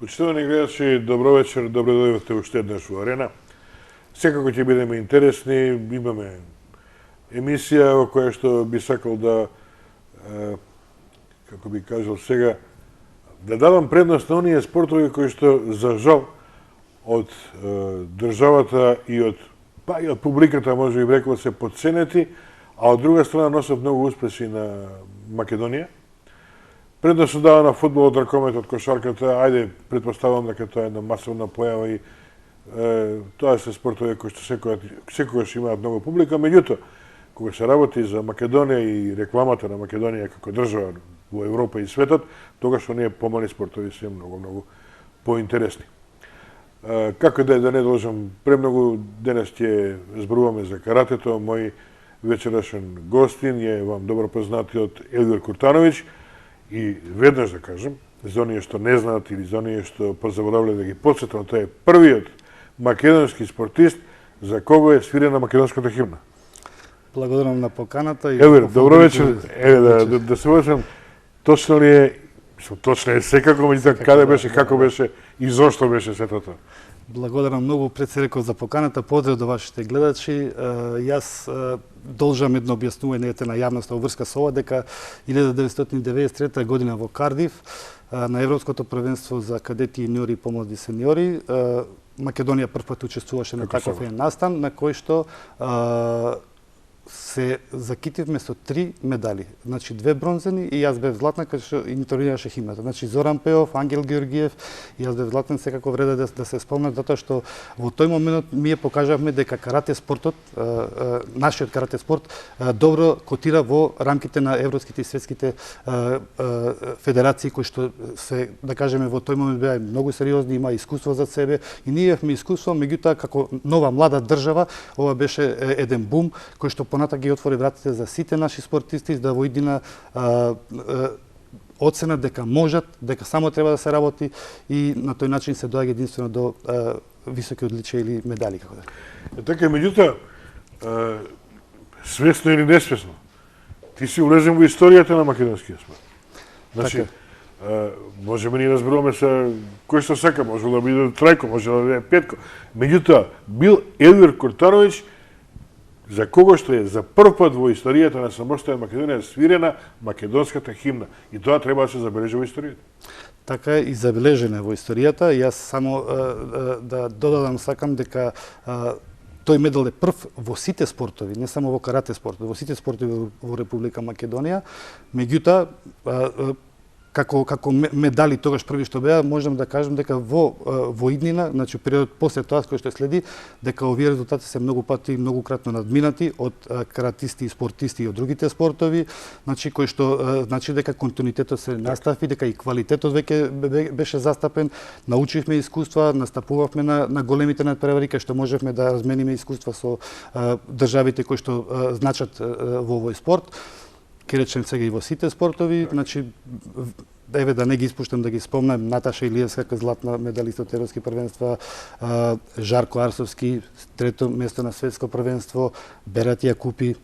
Почитувани гледачи, добро вечер, добро дојдовте уште еднаш во Арена. Секако ќе бидеме интересни, имаме емисија во која што би сакал да, како би кажал сега, да дадам предност на оние спортови кои што, за жал, од државата и од публиката, може би рекол, се подценети, а од друга страна носат многу успеси на Македонија. Предност се дава на фудбалот, ракометот, кошарката, ајде, предпоставам дека тоа е една масовна појава и тоа се спортови кои што секогаш имаат многу публика, меѓутоа, кога се работи за Македонија и рекламата на Македонија како држава во Европа и светот, тогаш оние помали спортови се многу поинтересни. Како да не должам премногу, денес ќе зборуваме за каратето. Мој вечерашен гостин е вам добро познатиот Елвир Куртановиќ. И веднаш да кажем, за оние што не знаат или за оние што позаборавле да ги подсетам, тој е првиот македонски спортист за кого е свирена македонската химна. Благодарам на поканата. Елвир, добро вечер. Да се возам, точно ли е, точно е секако, меѓутоа каде беше, како беше и зошто беше сето тоа? Благодарам многу, пред се реков, за поканата. Поздрав до вашите гледачи. Јас должам едно објаснување на јавноста во врска со ова, дека 1993 година во Кардиф на Европското првенство за кадети, јуниори и помлади сениори Македонија првпат учествуваше на таков еден настан на кој што се закитивме со 3 медали. Значи 2 бронзени и јас бев златна, кај што интонираше химната. Значи Зоран Пеов, Ангел Георгиев и јас бев златен, секако вреде да се спомнат, затоа што во тој момент ние покажавме дека карате спортот, нашиот карате спорт, добро котира во рамките на европските и светските федерации кои што се, да кажеме, во тој момент беа многу сериозни, има искуство за себе и ние имавме искуство, меѓутоа како нова млада држава, ова беше еден бум кој што поната ги отвори вратите за сите наши спортисти да во иднина оценат дека можат, дека само треба да се работи и на тој начин се доаѓа единствено до високи одличија или медали, како да. Така, меѓутоа, свесно или несвесно, ти си улезен во историјата на македонскиот спорт. Значи, можеме ни разберуваме се кој што сака, може да биде Трајко, може да биде Петко. Меѓутоа, бил Елвир Куртановиќ, за кого што е за прв пат во историјата на самостојна Македонија свирена македонската химна. И тоа треба да се забележи во историјата. Така е и забележена во историјата. Јас само да додадам, сакам дека тој медал е прв во сите спортови, не само во карате спортот, во сите спортови во Република Македонија. Меѓутоа, како медали тогаш први што беа, можам да кажам дека во иднина, значи периодот после тоа кој што следи, дека овие резултати се многу пати многукратно надминати од каратисти и спортисти и од другите спортови, значи кој што значи дека континуитетот се настави, дека и квалитетот веќе беше застапен, научивме искуства, настапувавме на големите надпревари кај што можевме да размениме искуства со државите кои што значат во овој спорт. Ке речем сега и во сите спортови, значи еве да не ги испуштам да ги спомнам, Наташа Илиевска како златна медалиста од европски првенства, Жарко Арсовски трето место на светско првенство, Берат Јакупи,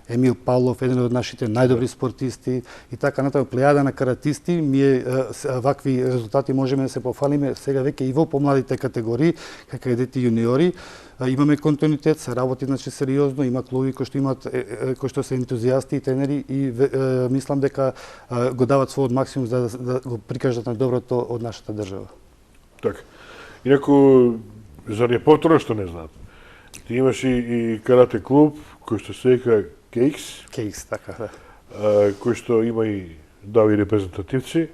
Емил Павлов, еден од нашите најдобри спортисти и така натаму плејада на каратисти. Ние вакви резултати можеме да се пофалиме сега веќе и во помладите категории, како кадети јуниори. Имаме континуитет, се работи значи сериозно, има клуби кои што се ентузијасти и тренери и мислам дека го дават својот максимум за да го прикажат на доброто од нашата држава. Така. Инаку, зар е повторно што не знаат? Ти имаш и карате клуб кој што се вика Кейкс. Кейкс, така, да. Кој што има и дави репрезентативци.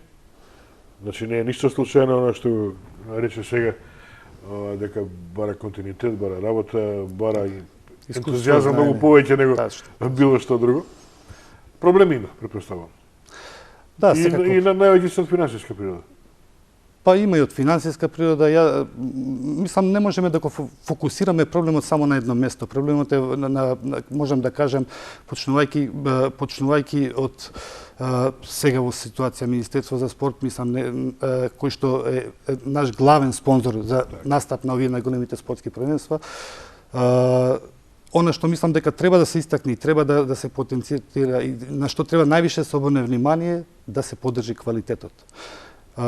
Значи не е ништо случајно оно што рече сега дека бара континуитет, бара работа, бара и ентузијазам многу повеќе него било што друго. Проблеми има, претпоставувам. Да, секако. И највеќе се од финансиска природа. Па има и од финансиска природа. Мислам, не можеме да го фокусираме проблемот само на едно место. Проблемот е, можам да кажем, почнувајќи од сега во ситуација Министерство за спорт, мислам, кој што е наш главен спонзор за настап на овие најголемите спортски првенства, она што мислам дека треба да се истакне, треба да се потенцира и на што треба највише се обрне внимание, да се поддржи квалитетот.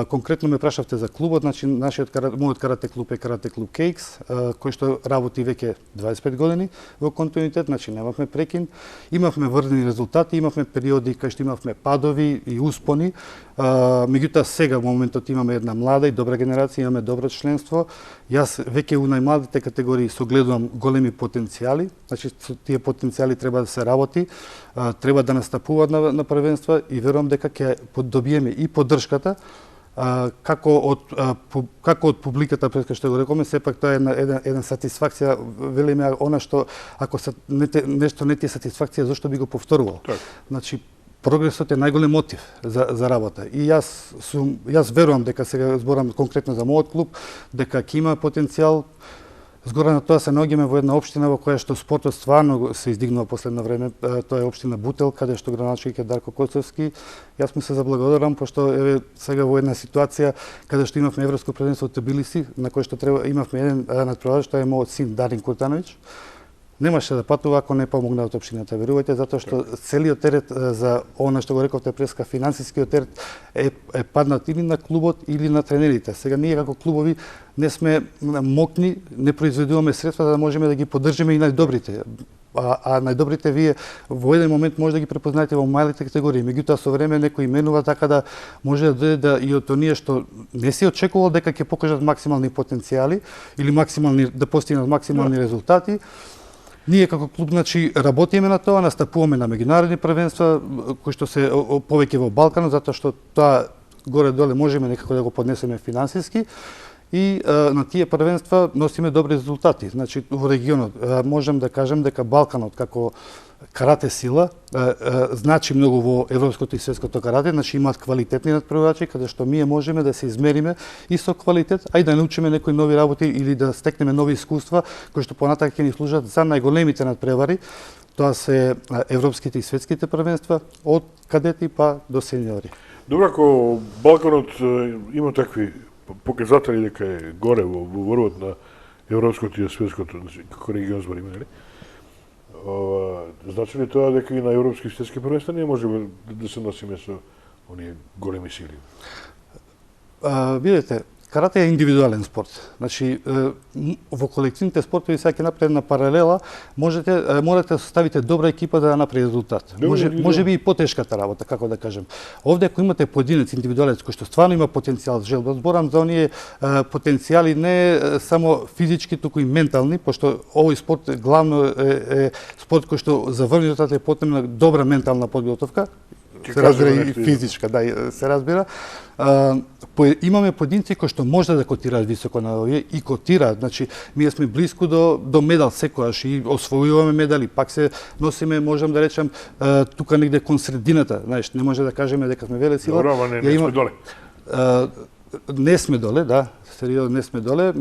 Конкретно ме прашавте за клубот, значи мојот карате клуб е Карате клуб Кейкс, кој што работи веќе 25 години во континуитет, значи немавме прекин, имавме врдени резултати, имавме периоди кај што имавме падови и успони, меѓутоа сега во моментот имаме една млада и добра генерација, имаме добро членство. Јас веќе у најмладите категории согледувам големи потенцијали, значи со тие потенцијали треба да се работи, треба да настапуваат на првенства и верувам дека ќе добиеме и поддршката како од публиката, пред што го рековме, сепак тоа е една сатисфакција, велиме она што ако нешто не ти е сатисфакција, зошто би го повторувал? Так. Значи прогресот е најголем мотив за работа. И јас верувам дека сега зборам конкретно за мојот клуб, дека ќе има потенцијал. Згора на тоа се наоѓаме во една општина во која што спортот стварно се издигнува последно време. Тоа е општина Бутел, каде што градоначелник е Дарко Коцевски. Јас му се заблагодарам, пошто еве сега во една ситуација каде што имавме европско првенство во Тбилиси, на кој што имавме еден натпреварувач, тоа е мојот син Дарин Куртановиќ. Немаше да патува ако не помогна од општината, верувајте, затоа што целиот терет за она што го рековте преска, финансискиот терет е паднат или на клубот или на тренерите. Сега ние како клубови не сме мокни, не произведуваме средства да можеме да ги поддржиме и најдобрите. А најдобрите вие во еден момент може да ги препознаете во малите категории, меѓутоа со време некој именува така да може да дојде и од оние што не се очекувал дека ќе покажат максимални потенцијали или да постигнат максимални резултати. Ние како клуб, значи, работиме на тоа, настапуваме на меѓународни првенства, кои што се повеќе во Балканот, затоа што тоа горе-доле можеме некако да го поднесеме финансиски и на тие првенства носиме добри резултати. Значи, во регионот можам да кажем дека Балканот како карате сила значи многу во европското и светското карате, значи имаат квалитетни натпреварачи каде што ние можеме да се измериме и со квалитет, а и да научиме некои нови работи или да стекнеме нови искуства кои што понатака ќе ни служат за најголемите натпревари. Тоа се европските и светските првенства од кадети па до сениори. Добро, ако Балканот има такви показатели дека е горе во врвот на европското и светското, значи како регион збориме, нели? Значи ли тоа дека и на европски и светски првенства ние можеме да се носиме со оние големи сили? Видете, карате е индивидуален спорт. Значи, во колективните спортови сега ќе направи една паралела, морате да составите добра екипа да направи резултат. Може би и потешката работа, како да кажем. Овде ако имате поединец, индивидуалец кој што стварно има потенцијал, желба, зборам за оние потенцијали не само физички, туку и ментални, пошто овој спорт главно е спорт кој што за врвниот е потребна добра ментална подготовка. Се разбира и физичка, да, се разбира. Имаме поединци кои што може да котираат високо на овие и котираат, значи ние сме блиску до медал секојаш и освојуваме медали, пак се носиме, можам да речам, тука негде кон средината, знаеш, не може да кажеме дека сме веле сила. Добро, ама не сме доле. Не сме доле, да, сериозно не сме доле,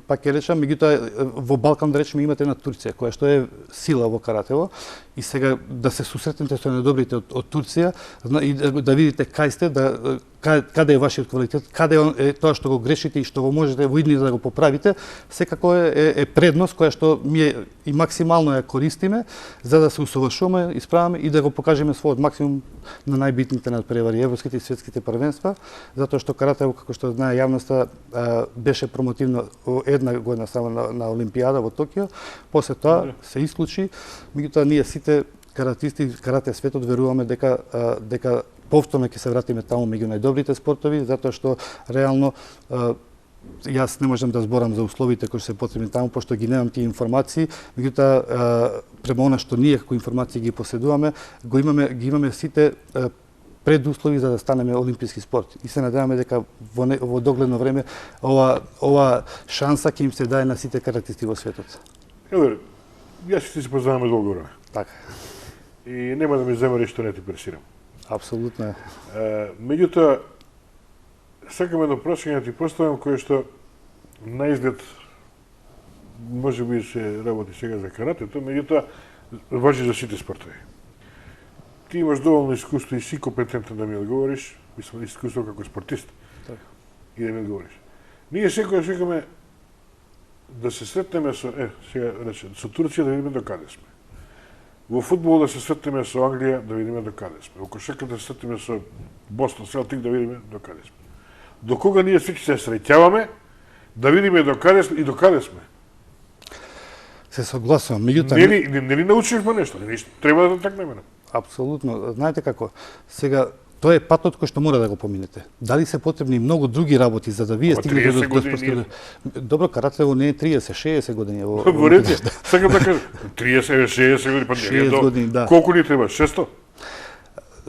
пак ќе речам, меѓутоа во Балкан да речеме имате една Турција која што е сила во каратево и сега да се сусретнете со недобрите од Турција и да видите кај сте, каде е вашиот квалитет, каде е тоа што го грешите и што го можете во иднина да го поправите, секако е предност која што ми и максимално ја користиме за да се усовршуваме, исправаме и да го покажеме својот максимум на најбитните надпревари, европските и светските првенства, затоа што каратево, како што знае јавноста, беше промотивно една година само на Олимпијада во Токио, после тоа се исклучи, меѓутоа ние сите каратисти, карате светот веруваме дека повторно ќе се вратиме таму меѓу најдобрите спортови, затоа што реално јас не можам да зборам за условите кои се потребни таму, пошто ги немам тие информации, меѓутоа према она што ние како информации ги поседуваме, ги имаме сите предуслови за да станеме олимписки спорт. И се надеваме дека во догледно време ова шанса ќе им се даде на сите каратисти во светот. Елер, јас и ти се познаваме долго време. Така. И нема да ми земери што не ти пресирам. Апсолутно. Меѓутоа, сакам едно прашање да ти поставам кое што на изглед може би се работи сега за каратето, меѓутоа важи за сите спортови. Ти имаш доволно искуство и си компетентен да ми одговориш, мислам искуство како спортист. Так. И да ми одговориш. Ние секојаш викаме да се сретнеме со сега рече, со Турција да видиме до каде сме. Во фудбал да се сретнеме со Англија да видиме до каде сме. Во кошарка да се сретнеме со Бостон Селтик да видиме до каде сме. до кога ние сите се среќаваме, да видиме докаде сме и докаде сме. Се согласувам, меѓутоа Не ли научивме нешто? Треба да такнеме. апсолутно. Знаете како? Сега тоа е патот кој што мора да го поминете. Дали се потребни многу други работи за да вие стигнете до спортски. Добро, каратело не е 30-60 години. Во ред, сакам да кажам 30-60 години, па не е до. Колку ни треба? 600?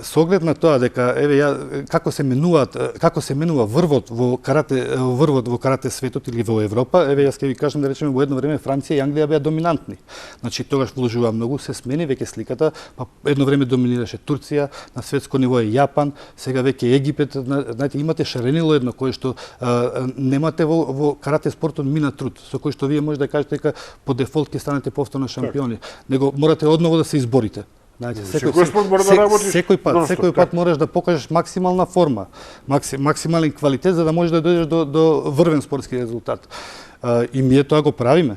Со оглед на тоа дека еве како се менува врвот во карате светот или во Европа, еве јас ќе ви кажам да речеме во едно време Франција и Англија беа доминантни. Значи тогаш вложува многу, се смени веќе сликата, па едно време доминираше Турција, на светско ниво е Јапан, сега веќе Египет, знаете имате шаренило едно кое што немате во карате спортот мина труд, со кој што вие може да кажете дека по дефолт ќе станете повторно шампиони, него морате одново да се изборите. Знаете, секој пат мораш да покажеш максимална форма, максимален квалитет за да можеш да дојдеш до врвен спортски резултат. И ние тоа го правиме,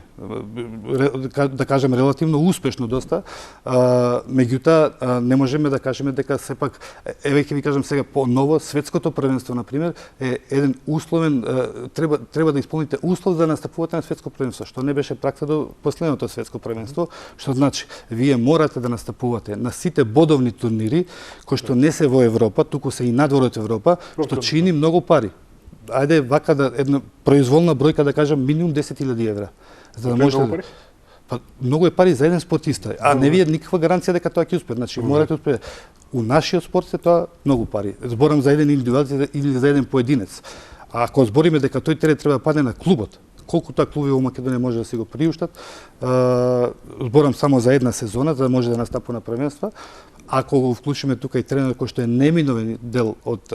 да кажем релативно успешно доста, меѓутоа не можеме да кажеме дека сепак, еве ќе ви кажам сега по ново светското првенство на пример е еден условен треба да исполните услов за да настапувате на светско првенство, што не беше пракса до последното светско првенство, што значи вие морате да настапувате на сите бодовни турнири кои што не се во Европа, туку се и надвор од Европа, што чини многу пари. Ајде вака да една произволна бројка да кажам минимум 10.000 евра. За да може па многу е пари за еден спортиста, а не вие никаква гаранција дека тоа ќе успее. Значи морате успее. У нашиот спорт се тоа многу пари. Зборам за еден индивидуалец или за еден поединец. А ако збориме дека тој треба да падне на клубот, колку тоа клуби во Македонија може да си го приуштат, зборам само за една сезона за да може да настапува на првенства. Ако го вклучиме тука и тренер кој што е неминовен дел од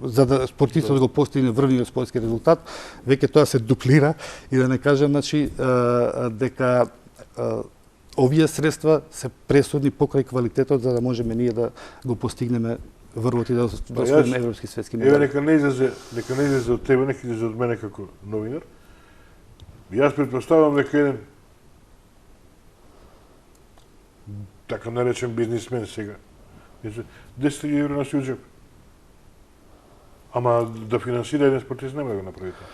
за да спортистот го постигне врвниот спортски резултат, веќе тоа се дуплира и да не кажам значи дека овие средства се пресудни покрај квалитетот за да можеме ние да го постигнеме врвот и да освоиме европски светски медали. Еве нека не излезе од тебе, нека излезе од мене како новинар. Јас претпоставувам дека еден така наречен бизнисмен сега. 10.000 евро на свој џеп. Ама да финансира еден спортист нема да го направи тоа.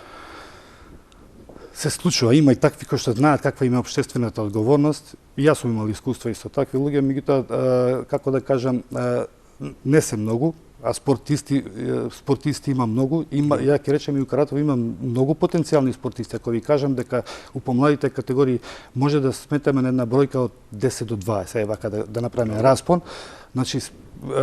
Се случува, има и такви кои што знаат каква им е општествената одговорност. И јас сум имал искуство и со такви луѓе, меѓутоа како да кажам, не се многу, а спортисти има многу. Ја ќе речем и у каратево има многу потенцијални спортисти. Ако ви кажам дека у помладите категории може да сметаме на една бројка од 10 до 20, е вака да направиме распон. Значи,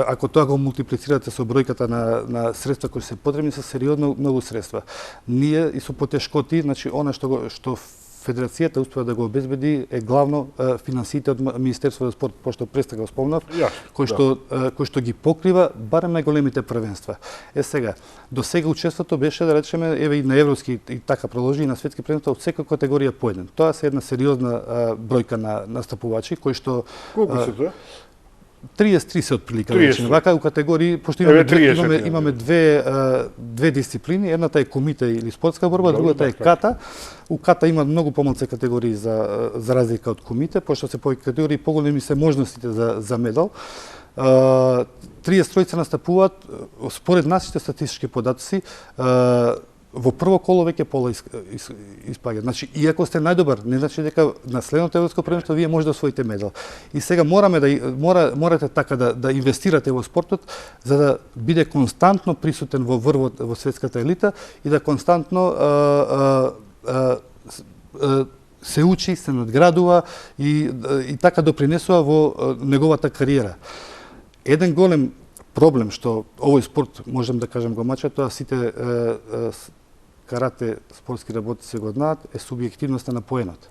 ако тоа го мултиплицирате со бројката на средства кои се потребни, се сериозно многу средства. Ние и со потешкоти, значи она што Федерацијата успеа да го обезбеди е главно финансиите од Министерството за спорт, пошто престага го спомнав, кој што ги покрива барем најголемите првенства. Сега, до сега учеството беше да речеме еве и на европски и така продолжи и на светски првенства од секоја категорија по еден. Тоа се една сериозна бројка на настапувачи кои што Колку се тоа? 33 се отприлика, вака у категории, пошто имаме две дисциплини, едната е комите или спортска борба, другата е ката. У ката има многу помалце категории за разлика од комите, пошто се повеќе категории поголеми се можностите за медал. 33 настапуваат, според нашите статистички податоци, во прво коло веќе пола испаѓа. Значи, иако сте најдобар, не значи дека на следното европско првенство вие може да освоите медал. И сега морате така да инвестирате во спортот за да биде константно присутен во врвот во светската елита и да константно се учи, се надградува и така допринесува во неговата кариера. Еден голем проблем што овој спорт, можем да кажем, го мача, тоа сите карате спортски работници го знаат, е субјективноста на поенот.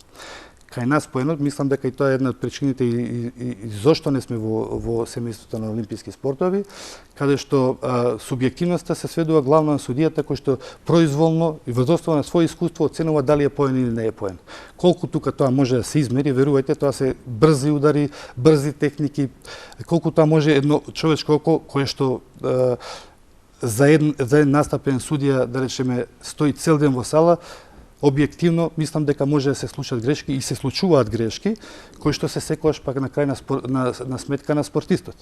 Кај нас поенот, мислам дека и тоа е една од причините и зошто не сме во семејството на олимписки спортови, каде што субјективноста се сведува главно на судијата кој што произволно и врз основа на своје искуство оценува дали е поен или не е поен. Колку тука тоа може да се измери, верувајте, тоа се брзи удари, брзи техники, колку тоа може едно човечко око кое што за еден настапен судија, да речеме, стои цел ден во сала, објективно мислам дека може да се случат грешки и се случуваат грешки кои што се секогаш пак на крај на сметка на спортистот.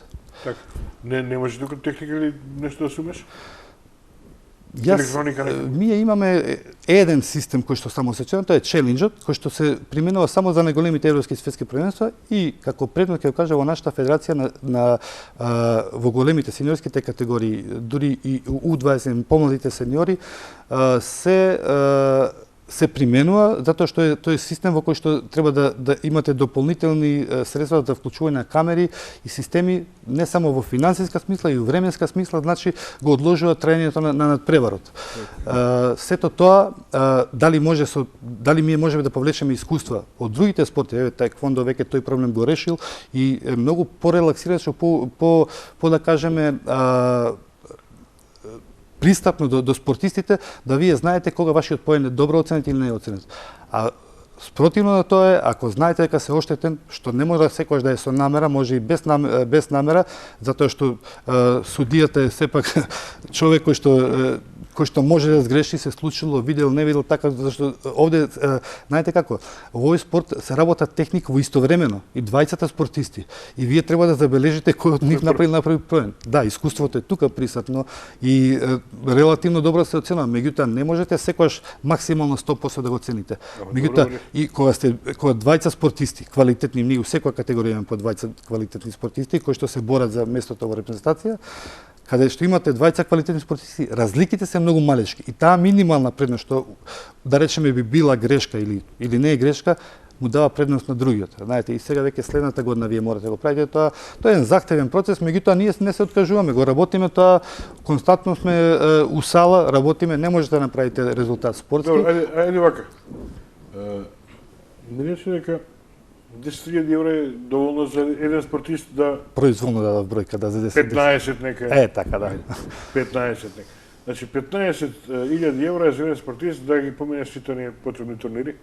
Така. Не може тука техника или нешто да сумеш? електроника? Ние имаме еден систем кој што само се чува, тоа е челенџот, кој што се применува само за најголемите европски и светски првенства и како предмет ќе кажа во нашата федерација во големите сениорските категории, дури и U20 помладите сениори се применува затоа што тој систем во кој што треба да имате дополнителни средства за вклучување на камери и системи не само во финансиска смисла и во временска смисла, значи го одложува траењето на надпреварот. Сето тоа дали ние можеме да повлечеме искуства од другите спорти, еве таеквондо веќе тој проблем го решил и е многу порелаксирано, по да кажеме пристапно до спортистите, да вие знаете кога вашиот поен е добро оценет или не е оценет. А спротивно на тоа е, ако знаете дека се оштетен, што не може секогаш да е со намера, може и без намера, затоа што судијата е сепак човек кој што може да сгреши, се случило, видел, не видел, така, зашто овде, знаете како, во овој спорт се работа техник во истовремено, и двајцата спортисти. И вие треба да забележите кој од нив направи проен. Да, искуството е тука присутно и релативно добро се оценува, меѓутоа не можете секогаш максимално 100% да го оцените. Меѓутоа, и кога двајца спортисти, квалитетни, ние во секоја категорија имаме по двајца квалитетни спортисти, кои што се борат за местото во репрезентација, каде што имате двајца квалитетни спортисти, разликите се многу малечки. И таа минимална предност, што да речеме би била грешка или не е грешка, му дава предност на другиот. Знаете, и сега веќе следната година вие морате да го правите тоа. Тоа е еден захтевен процес, меѓутоа ние не се откажуваме, го работиме тоа, константно сме у сала, работиме, не можете да направите резултат спортски. Добро, ајде вака. Не рече дека 10.000 евра е доволно за еден спортист да... Произволно дадав бројка, да за 10. 15 нека. Така, да. 15 нека. Значи 15.000 евра е за еден спортист да ги помине сите оние потребни турнири?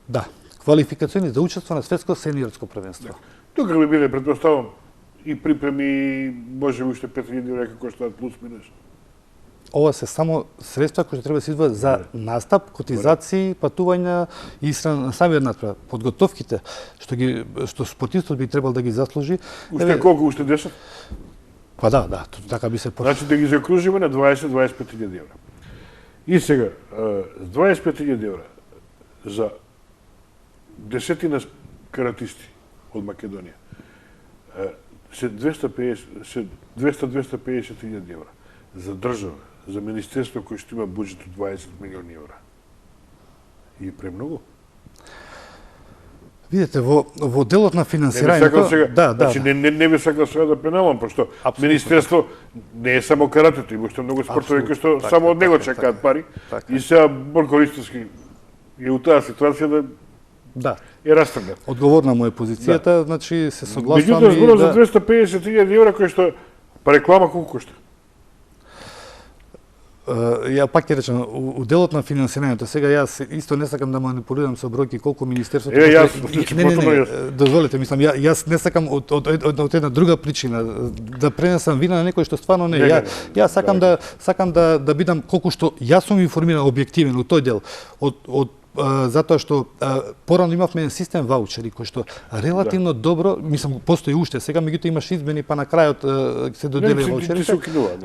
Да. Квалификациони за учество на светско сениорско првенство. Тука би биле, предпоставам, и припреми, може би уште 5.000 евра како коштаат плюс минус. Ова се само средства кои што треба да се идваат за настап, котизации, патувања и на самиот натпревар. Подготовките што спортистот би требал да ги заслужи. Уште колку? Уште 10? Па да, така би се Значи да ги закружиме на 20-25.000 евра. И сега, 25.000 евра за десетина каратисти од Македонија се 200-250.000 евра. За држава, за министерство кој што има буџет од 20 милиони евра. И премногу. Видете, во делот на финансирањето... Значи, не би сакал сега да пенамам, пошто министерство не е само каратето, има уште многу спортови кои што само од него чекаат пари. И сега Борко Ристовски е у таа ситуација да е растргнат. Одговорна му е позицијата, значи се согласувам. Меѓутоа зборам за 250.000 евра кои што па реклама колку кошта? Ја пак ќе речем, у делот на финансирањето, сега јас исто не сакам да манипулирам со бројки колку министерството... Не, дозволете, мислам, јас не сакам од една друга причина да пренесам вина на некој што стварно не. Јас сакам да бидам колку што јас сум информиран, објективен у тој дел затоа што порано имавме еден систем ваучери кој што релативно добро, мислам, постои уште, сега меѓутоа имаш измени па на крајот се додели ваучерите.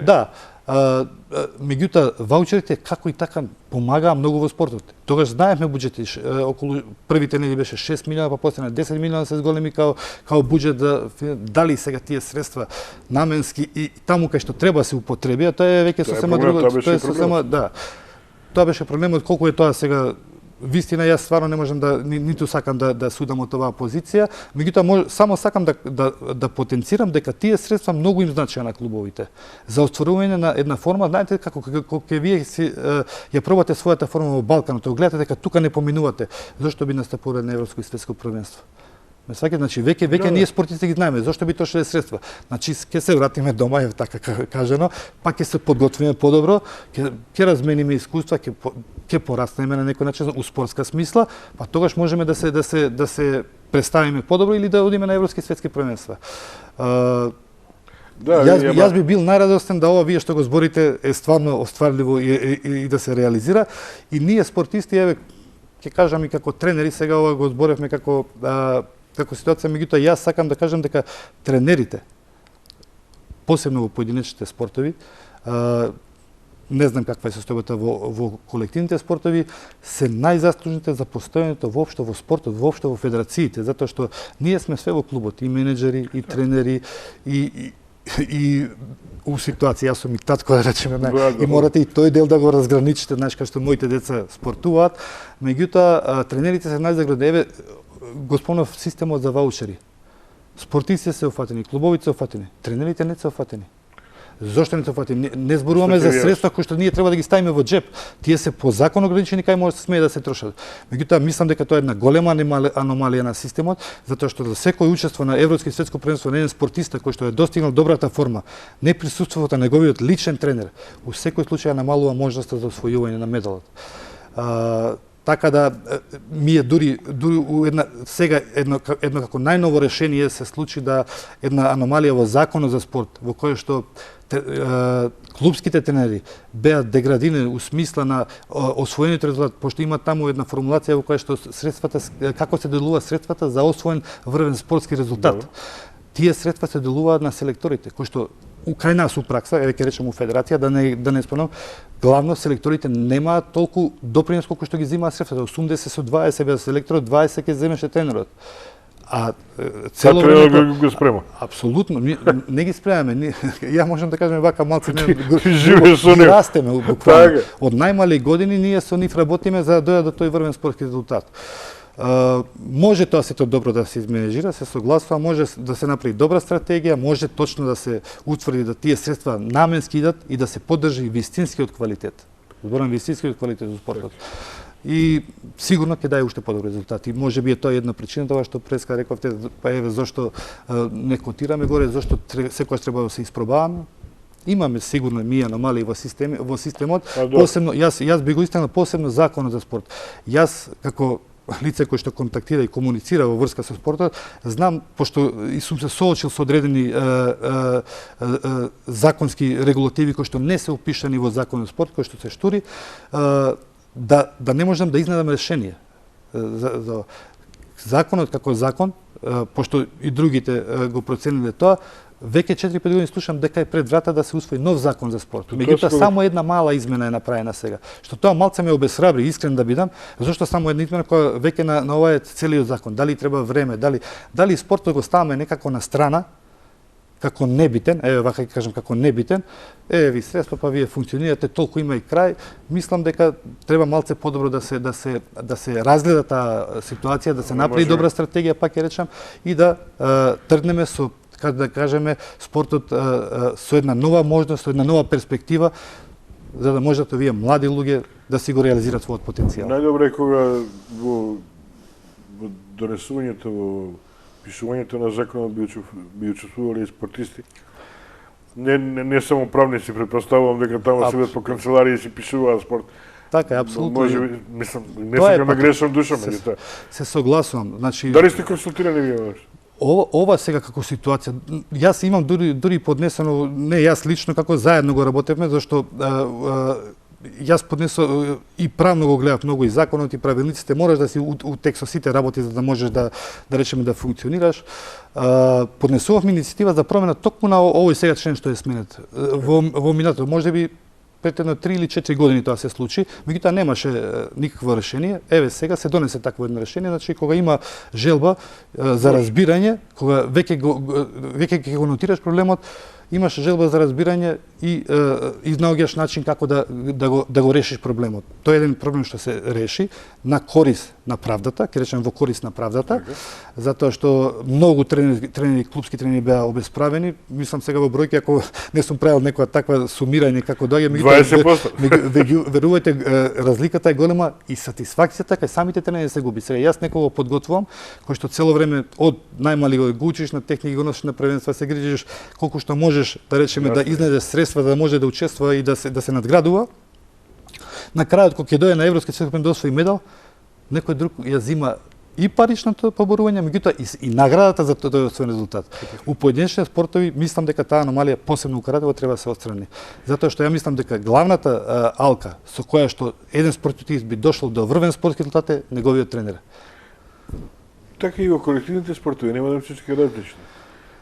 Да. Меѓутоа ваучерите како и така помагаа многу во спортот. Тогаш знаевме буџети, околу првите недели беше 6 милиона, па после на 10 милиона се зголеми као буџет дали сега тие средства наменски и таму кај што треба се употребија, тоа е веќе сосема друго, тоа е сосема, да. Тоа беше проблемот, колку е тоа сега. Вистина, јас стварно не можам ниту сакам да судам од оваа позиција, меѓутоа само сакам да потенцирам дека тие средства многу им значеа на клубовите за остварување на една форма. Знаете како вие ја пробате својата форма во Балканот, гледате дека тука не поминувате, зошто би настапувале на европско и светско првенство? Ме сваќате, значи веќе ние спортисти ги знаеме, зошто би трошеле средства. Значи ќе се вратиме дома, е така кажано, па ќе се подготвиме подобро, ќе размениме искуства, ќе пораснеме на некој начин у спортска смисла, па тогаш можеме да се представиме подобро или да одиме на европски и светски првенства. Јас би бил најрадостен да ова вие што го зборите е стварно остварливо и да се реализира. И ние спортисти, еве, ќе кажам и како тренери, сега ова го зборевме како ситуација, меѓутоа јас сакам да кажам дека тренерите, посебно во поединечните спортови, не знам каква е состојбата во колективните спортови, се најзаслужните за постојањето воопшто во спортот, воопшто во федерациите, затоа што ние сме све во клубот, и менеджери, и тренери, и у ситуација, јас сум и татко, да речеме, и морате и тој дел да го разграничите, знаеш, кај што моите деца спортуваат, меѓутоа тренерите се најзаградени. Еве, го спомнав системот за ваучери. Спортистите се офатени, клубовите се офатени, тренерите не се офатени. Зошто не се офатени? Не зборуваме за средства кои што ние треба да ги ставиме во џеп. Тие се по закон ограничени кај може да смее да се трошат. Меѓутоа, мислам дека тоа е една голема аномалија на системот, затоа што за секој учество на европски и светско првенство на еден спортиста кој што е достигнал добрата форма, не присуствувата на неговиот личен тренер, у секој случај намалува можноста за освојување на медалот. Така да ми е дури сега едно како најново решение се случи да една аномалија во законот за спорт во кој што клубските тренери беа деградирани у смисла на освоениот резултат, пошто има таму една формулација во која што средствата, како се делува средствата за освоен врвен спортски резултат. Тие средства се делуваат на селекторите, кои што кај нас у пракса, еве ќе речем у федерација, да не спомнам, главно селекторите немаат толку допринос колку што ги земаат средствата. 80 со 20 беа селекторот, 20 ќе земеше тренерот. А цело време го спрема. Апсолутно, не ги спремаме. Ја можам да кажам вака малку живееш со него. Растеме буквално. Од најмали години ние со нив работиме за да дојдат до тој врвен спортски резултат. Може тоа сето добро да се изменежира, се согласува, може да се направи добра стратегија, може точно да се утврди да тие средства наменски идат и да се поддржи вистинскиот квалитет. Зборам вистинскиот квалитет во спортот. И сигурно ќе даде уште подобри резултати. Може би е тоа една причина тоа што преска рековте, па еве зошто не котираме горе, зошто секогаш треба да се испробаваме. Имаме сигурно ми аномалии во системот, посебно јас би го истакнал посебно законот за спорт. Јас како лице кој што контактира и комуницира во врска со спортот, знам, пошто и сум се соочил со одредени законски регулативи кои што не се опишани во законот за спорт, кои што се штури, да не можам да изнедам решение. Законот како закон, пошто и другите го процениле тоа, веќе 4-5 години слушам дека е пред врата да се усвои нов закон за спорт. Меѓутоа само една мала измена е направена сега. Што тоа малце ме обесрабри, искрен да бидам, зашто само една измена која веќе на овој целиот закон, дали треба време, дали спортот го ставаме некако на страна, како небитен, еве вака ќе кажам како небитен, ви средства па вие функционирате, толку има и крај. Мислам дека треба малце подобро да се разгледа таа ситуација, да се направи добра стратегија, пак ќе речам, и да тргнеме со, како да кажеме, спортот со една нова можност, со една нова перспектива, за да можат овие млади луѓе да си го реализираат својот потенцијал. Најдобро е кога во донесувањето, во пишувањето на законот би учествувале и спортисти. Не само правници, претпоставувам дека таму седат по канцеларии и си пишуваат спорт. Така е, апсолутно. Може би, мислам, не сакам да грешам душа, меѓутоа. Се согласувам. Значи, дали сте консултирани вие? Ова сега како ситуација, јас имам дури поднесено, не јас лично, како заедно го работевме, зашто јас поднесо и правно го гледав многу и законот и правилниците, мораш да си утек со сите работи за да можеш да речеме да функционираш. Поднесувавме иницијатива за промена токму на овој сега член што е сменет. Во минатото, можеби претедно 3 или 4 години тоа се случи, меѓутоа немаше никакво решение. Еве сега се донесе такво едно решение, значи кога има желба за разбирање, кога веќе ќе го нотираш проблемот, имаш желба за разбирање и изнаоѓаш начин како да го решиш проблемот. Тоа е еден проблем што се реши на корис на правдата, ќе речем во корис на правдата, затоа што многу тренери, клубски тренери беа обесправени. Мислам сега во бројки, ако не сум правил некоја таква сумирање како доаѓа, 20%. Верувајте, разликата е голема и сатисфакцијата кај самите тренери се губи. Сега јас некого подготвувам, кој што цело време од најмали го учиш на техники, го носиш на првенства, се грижиш колку што можеш да речеме да изнеде средства да може да учествува и да се надградува. На крајот кога ќе дојде на европски светски да освои медал, некој друг ја зима и паричното поборување, меѓутоа и наградата за тој освоен резултат. У поединечни спортови мислам дека таа аномалија посебно у каратето треба да се отстрани. Затоа што ја мислам дека главната алка со која што еден спортист би дошол до врвен спортски резултат е неговиот тренер. Така и во колективните спортови нема да всички различни.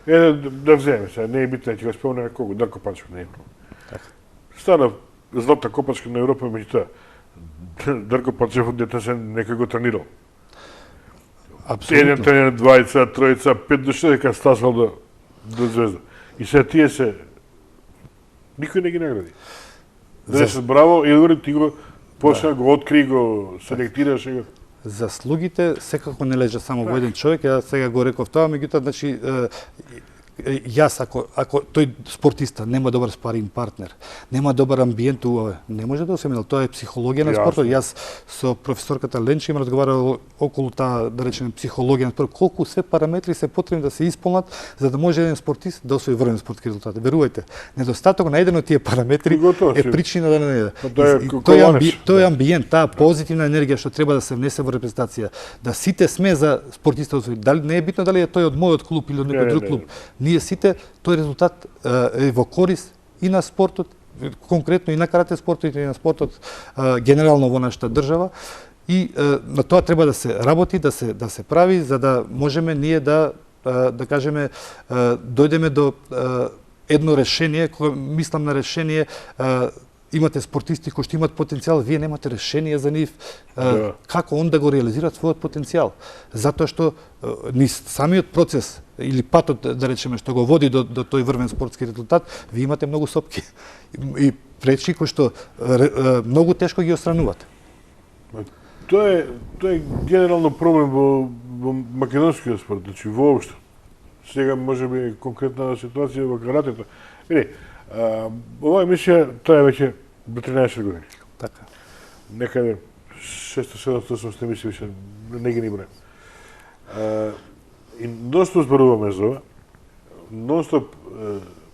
Да вземе сега, не е битно, ќе го спомнеме колку, Дарко Панчев не е. Стана златна копачка на Европа, меѓутоа Дарко Пачев дете се некој го тренирал. Еден Апсолутно. тренер, двајца, тројца, 5 души дека стасал до звезда. И се тие се никој не ги награди. Да се браво, Едвард ти го почна, го откри, го селектираше го. Заслугите секако не лежат само во еден човек, ја сега го реков тоа, меѓутоа, значи, јас ако тој спортиста нема добар спаринг партнер, нема добар амбиент убаве, не може да се мене, тоа е психологија на спортот. Јас со професорката Ленче им разговарал околу таа, да речеме, психологија на спортот, колку се параметри се потребни да се исполнат за да може еден спортист да освои врвен спортски резултати. Верувајте, недостаток на еден од тие параметри е причина да не тој амбиент, таа позитивна енергија што треба да се внесе во репрезентација, да сите сме за спортиста, дали не е битно дали е тој од мојот клуб или од некој друг клуб. Ние сите, тој резултат е во корис и на спортот, конкретно и на карате спортот и на спортот генерално во нашата држава, и на тоа треба да се работи, да се прави за да можеме ние да кажеме дојдеме до едно решение, кога мислам на решение, имате спортисти кои што имаат потенцијал, вие немате решение за нив, како он да го реализираат својот потенцијал. Затоа што ни самиот процес или патот, да речеме, што го води до тој врвен спортски резултат, вие имате многу сопки и пречки кои што многу тешко ги отстранувате. Тоа е генерално проблем во македонскиот спорт, значи воопшто. Сега можеби конкретна ситуација во каратето. Види, оваа емисија трае веќе до 13 години. Така. Некаде 600-700 емисии више не ги ни броим. И нонстоп зборуваме за ова. Нонстоп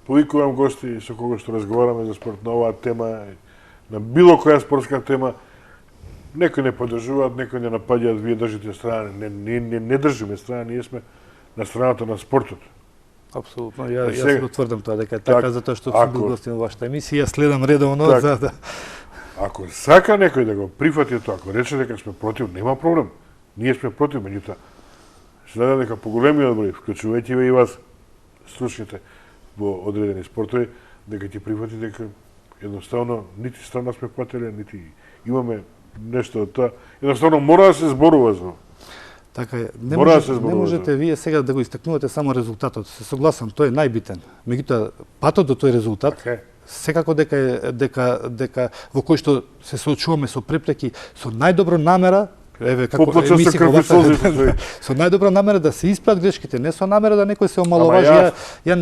повикувам гости со кога што разговараме за спорт на оваа тема, на било која спортска тема. Некои не поддржуваат, некои не напаѓаат, вие држите страна. Не држиме страна, ние сме на страната на спортот. Апсолутно, јас го тврдам тоа дека е така, затоа што сум бил гостин во вашата емисија, следам редовно за да... Ако сака некој да го прифати тоа, ако рече дека сме против, нема проблем. Ние сме против, меѓутоа се надевам дека поголемиот број, вклучувајќи и вас, стручните во одредени спортови, дека ќе прифати дека едноставно нити страна сме пателе, нити имаме нешто од тоа. Едноставно мора да се зборува за това. Така е. Не можете вие сега да го истакнувате само резултатот. Се согласам, тој е најбитен. Меѓутоа, патот до тој резултат, секако дека во кој што се соочуваме со препреки, со најдобро намера, еве како емисија со најдобра намера да се исправат грешките, не со намера да некој се омаловажи. Ја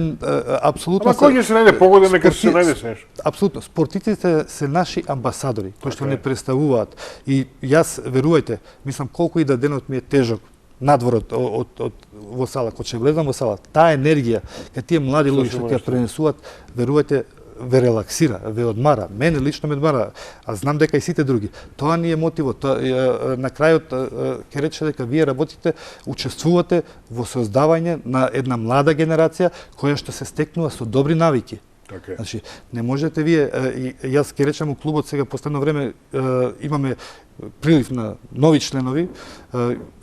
апсолутно. Ама кој ќе се најде погоден нека се најде нешто. Апсолутно, спортистите се наши амбасадори кои што не представуваат. И јас верувајте, мислам колку и да денот ми е тежок надворот од во сала, кога ќе влезам во сала, таа енергија кај тие млади луѓе што ќе пренесуваат, верувајте, ве релаксира, ве одмара. Мене лично ме одмара, а знам дека и сите други. Тоа ни е мотивот. На крајот ќе рече дека вие работите, учествувате во создавање на една млада генерација која што се стекнува со добри навики. Така е. Значи, не можете вие, јас ќе речем у клубот сега последно време имаме прилив на нови членови,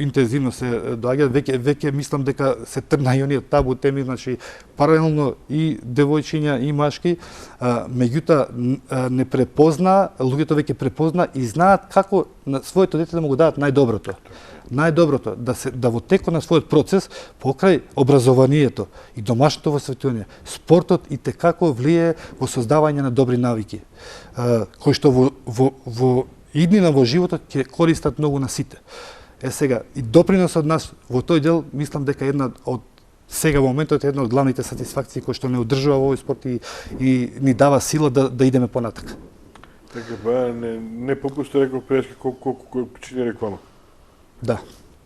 интензивно се доаѓаат, веќе мислам дека се тргна и оние табу теми, значи паралелно и девојчиња и машки, меѓутоа не препозна, луѓето веќе препозна и знаат како на своето дете да му го дадат најдоброто. Најдоброто, да во текот на својот процес, покрај образованието и домашното воспитување, спортот и текако влие во создавање на добри навики, кои што во иднина во животот ќе користат многу на сите. Сега, и допринос од нас во тој дел, мислам дека една од сега во моментот е една од главните сатисфакции кои што не одржува во овој спорт и ни дава сила да идеме понатака. Така, ба, не попусти реков прески колку чини реклама. Да.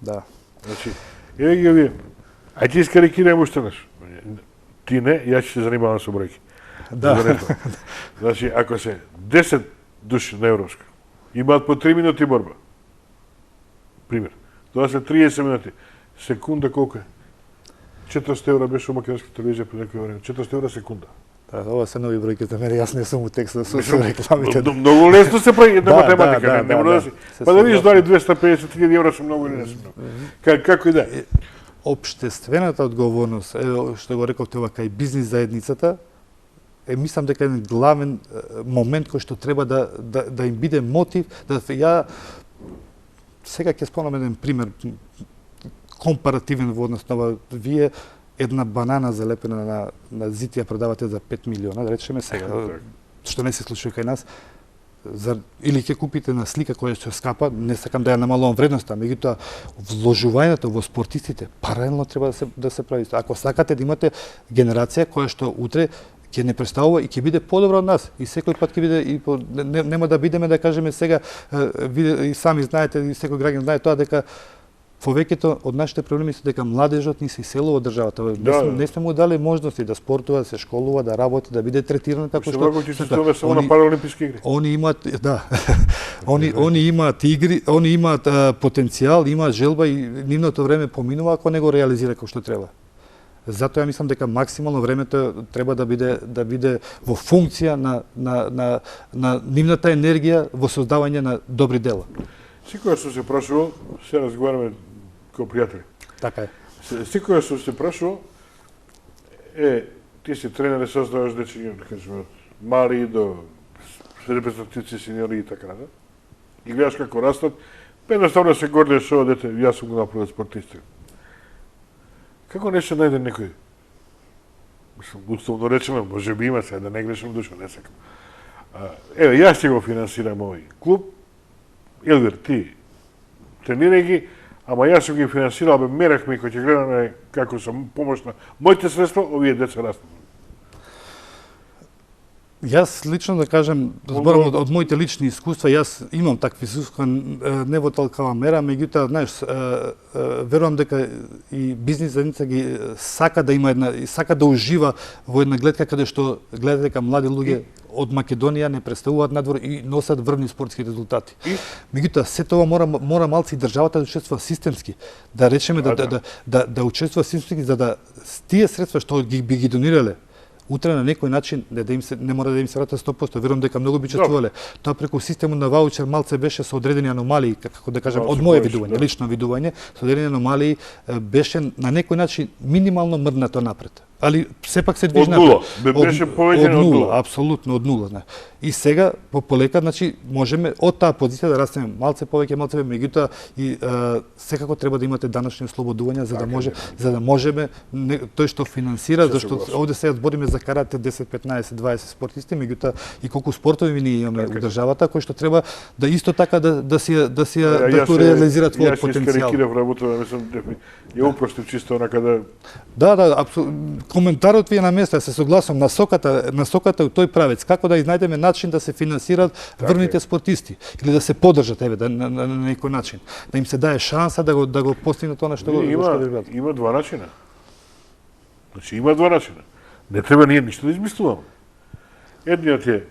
Значи, еве ги овие. Ајде ти искарикирај уште нешто. Ти не, јас ќе се занимавам со бројки. Да. Значи, ако се 10 души на Европска, имаат по 3 минути борба. Пример. Тоа се 30 минути. Секунда колку е? 400 евра беше у македонска телевизија по некој време. 400 евра секунда. Да, ова се нови бројки за мене, јас не сум у текстот со рекламите. Многу лесно се прави една математика, не мора да си. Па да видиш дали 250.000 евра се многу или не се многу. Како и да е. Општествената одговорност, што го рековте ова кај бизнис заедницата, мислам дека е главен момент кој што треба да им биде мотив, ја сега ќе спомнам еден пример компаративен во однос на вие една банана залепена на зид ја продавате за 5 милиона, да речеме сега, што не се случува кај нас, или ќе купите на слика која што скапа, не сакам да ја намалувам вредноста, меѓутоа вложувањето во спортистите паралелно треба да се прави. Ако сакате да имате генерација која што утре ќе не представува и ќе биде подобра од нас, и секој пат ќе биде и нема да бидеме да кажеме сега, и сами знаете, и секој граѓанин знае тоа дека повеќето од нашите проблеми се дека младежот ни се иселува од државата. Не сме му дали можности да спортува, да се школува, да работи, да биде третиран како што се само на параолимписки игри. Они имаат, да. Они имаат игри, они имаат потенцијал, имаат желба и нивното време поминува ако не го реализира како што треба. Затоа ја мислам дека максимално времето треба да биде во функција на нивната енергија во создавање на добри дела. Секоја што се прашувал, се разговараме како пријатели. Така е. Секоја што се прашувал, ти си тренер, создаваш дечиња, да кажеме, од мали до репрезентативци, сениори и така натаму. И гледаш како растат, едноставно се гордеш со дете, јас сум го направил спортист. Како не се најде некој? Мислам, условно речено, може би има се, да не грешам душа, не сакам. Еве, јас ќе го финансирам овој клуб, Елвир, ти тренирај ги, ама јас сум ги финансирал, мерахме кој ќе гледаме како сум помош на моите средства, овие деца растат. Јас лично да кажем, зборам од моите лични искуства, јас имам такви искуства, не во толкова мера, меѓутоа, знаеш, верувам дека и бизнис заедница ги сака да има една, сака да ужива во една гледка каде што гледа дека млади луѓе од Македонија не представуваат надвор и носат врвни спортски резултати. Меѓутоа, се тоа мора малци државата да учествува системски, да речеме да учествува системски за да тие средства што би ги донирале утре на некој начин не мора да им се врата 100%, верувам дека многу би учествувале. Тоа преку системот на ваучер малце беше со одредени аномалии, како да кажам, од мое видување, лично видување, со одредени аномалии беше на некој начин минимално мрднато напред. Али сепак се движи напред. Од нула, беше повеќе од нула. Апсолутно од нула. И сега полека, значи, можеме од таа позиција да растеме малце повеќе, меѓутоа и секако треба да имате данъчни ослободувања за да можеме тој што финансира, зашто овде сега збориме за карате 10, 15, 20 спортисти, меѓутоа и колку спортови ние имаме у државата кои што треба да исто така да се реализираат својот потенцијал. Јас искарикирав работа, мислам, ја упростив чисто онака да... Да, коментарот ви е на место, се согласувам, насоката у тој правец, како да изнајдеме начин да се финансираат врвните спортисти или да се поддржат на некој начин, да им се дае шанса да го постигнат она што го вербат. Има два начина. Значи има два начина. Не треба ние ништо да измислуваме. Едниот е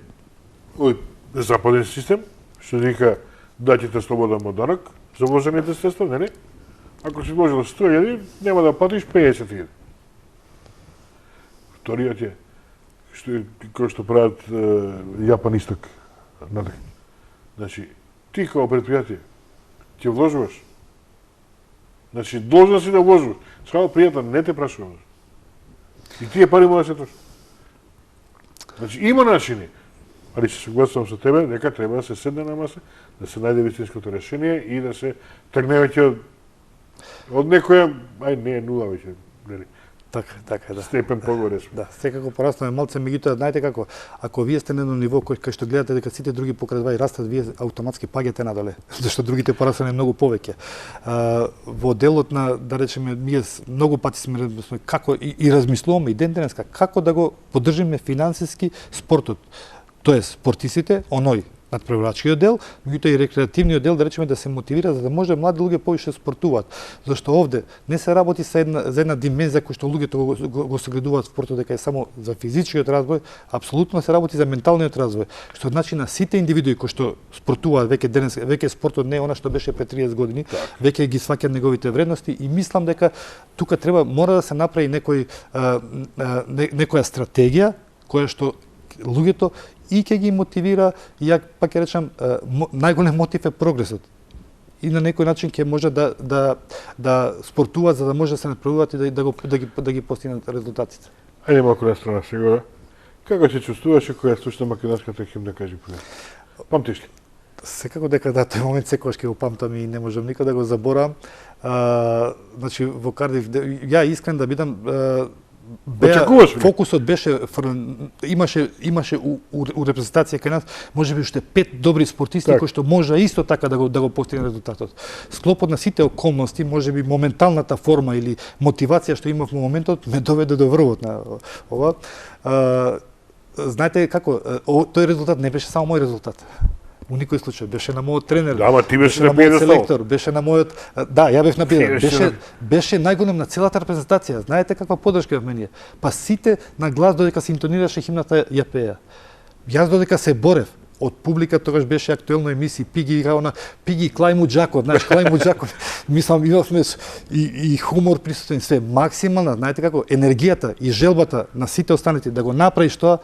овој западен систем, што вика даќите слободен од данок за вложените средства, нели? Ако си вложил 100.000, нема да платиш 50.000. Вториот е кој што прават Јапан Исток. Значи, ти како предпријатие ќе вложуваш. Значи, должен си да вложуваш. Само пријател не те прашуваш. И тие пари може да се трошат. Значи, има начини. Али се согласувам со тебе дека треба да се седне на маса, да се најде вистинското решение и да се тргне веќе од некоја, не е нула веќе, нели? Така, да. Степен погоре сме. Да, секако пораснаме малце, меѓутоа, знаете како, ако вие сте на едно ниво кај што гледате дека сите други покрај два и растат, вие автоматски паѓате надоле, зашто другите пораснаме многу повеќе. Во делот на, да речеме, ние многу пати сме како и размислуваме и ден денеска како да го поддржиме финансиски спортот. Тоест, спортистите, оној надпреварачкиот дел, меѓутоа и рекреативниот дел, да речеме, да се мотивира за да може млади луѓе повише спортуваат. Зашто овде не се работи за една димензија која што луѓето го согледуваат спортот дека е само за физичкиот развој, апсолутно се работи за менталниот развој, што значи на сите индивидуи кои што спортуваат веќе спортот не е она што беше пред 30 години, веќе ги сваќаат неговите вредности и мислам дека тука мора да се направи некоја стратегија која што луѓето и ќе ги мотивира, и ја пак ќе речам, најголем мотив е прогресот. И на некој начин ќе може да спортуваат за да може да се напредуваат и да ги постигнат резултатите. Ајде малку на страна сега. Како се чувствуваше кога слушна македонската химна, кажи прво? Памтиш ли? Секако дека да, тој момент секогаш ќе го памтам и не можам никога да го заборавам. Значи во Кардиф, ја искрен да бидам, фокусот беше имаше у репрезентација кај нас можеби уште 5 добри спортисти кои што може исто така да го постигне резултатот. Склопот на сите околности, можеби моменталната форма или мотивација што имав во моментот ме доведе до врвот на ова. Знаете како, тој резултат не беше само мој резултат. У никој случај беше на мојот тренер. Да, ама ти беше на мојот пиедестал. селектор, беше на мојот, да, ја бев на пиедестал. Беше најголем на целата репрезентација. Знаете каква поддршка имавме ние? Па сите на глас додека се интонираше химната ја пеа. Јас додека се борев од публика, тогаш беше актуелно емисија Пиги Пиги Клајму Џако, знаеш, Клајму Џако. Мислам, имавме и хумор присутен, све максимална, знаете како, енергијата и желбата на сите останати да го направиш тоа,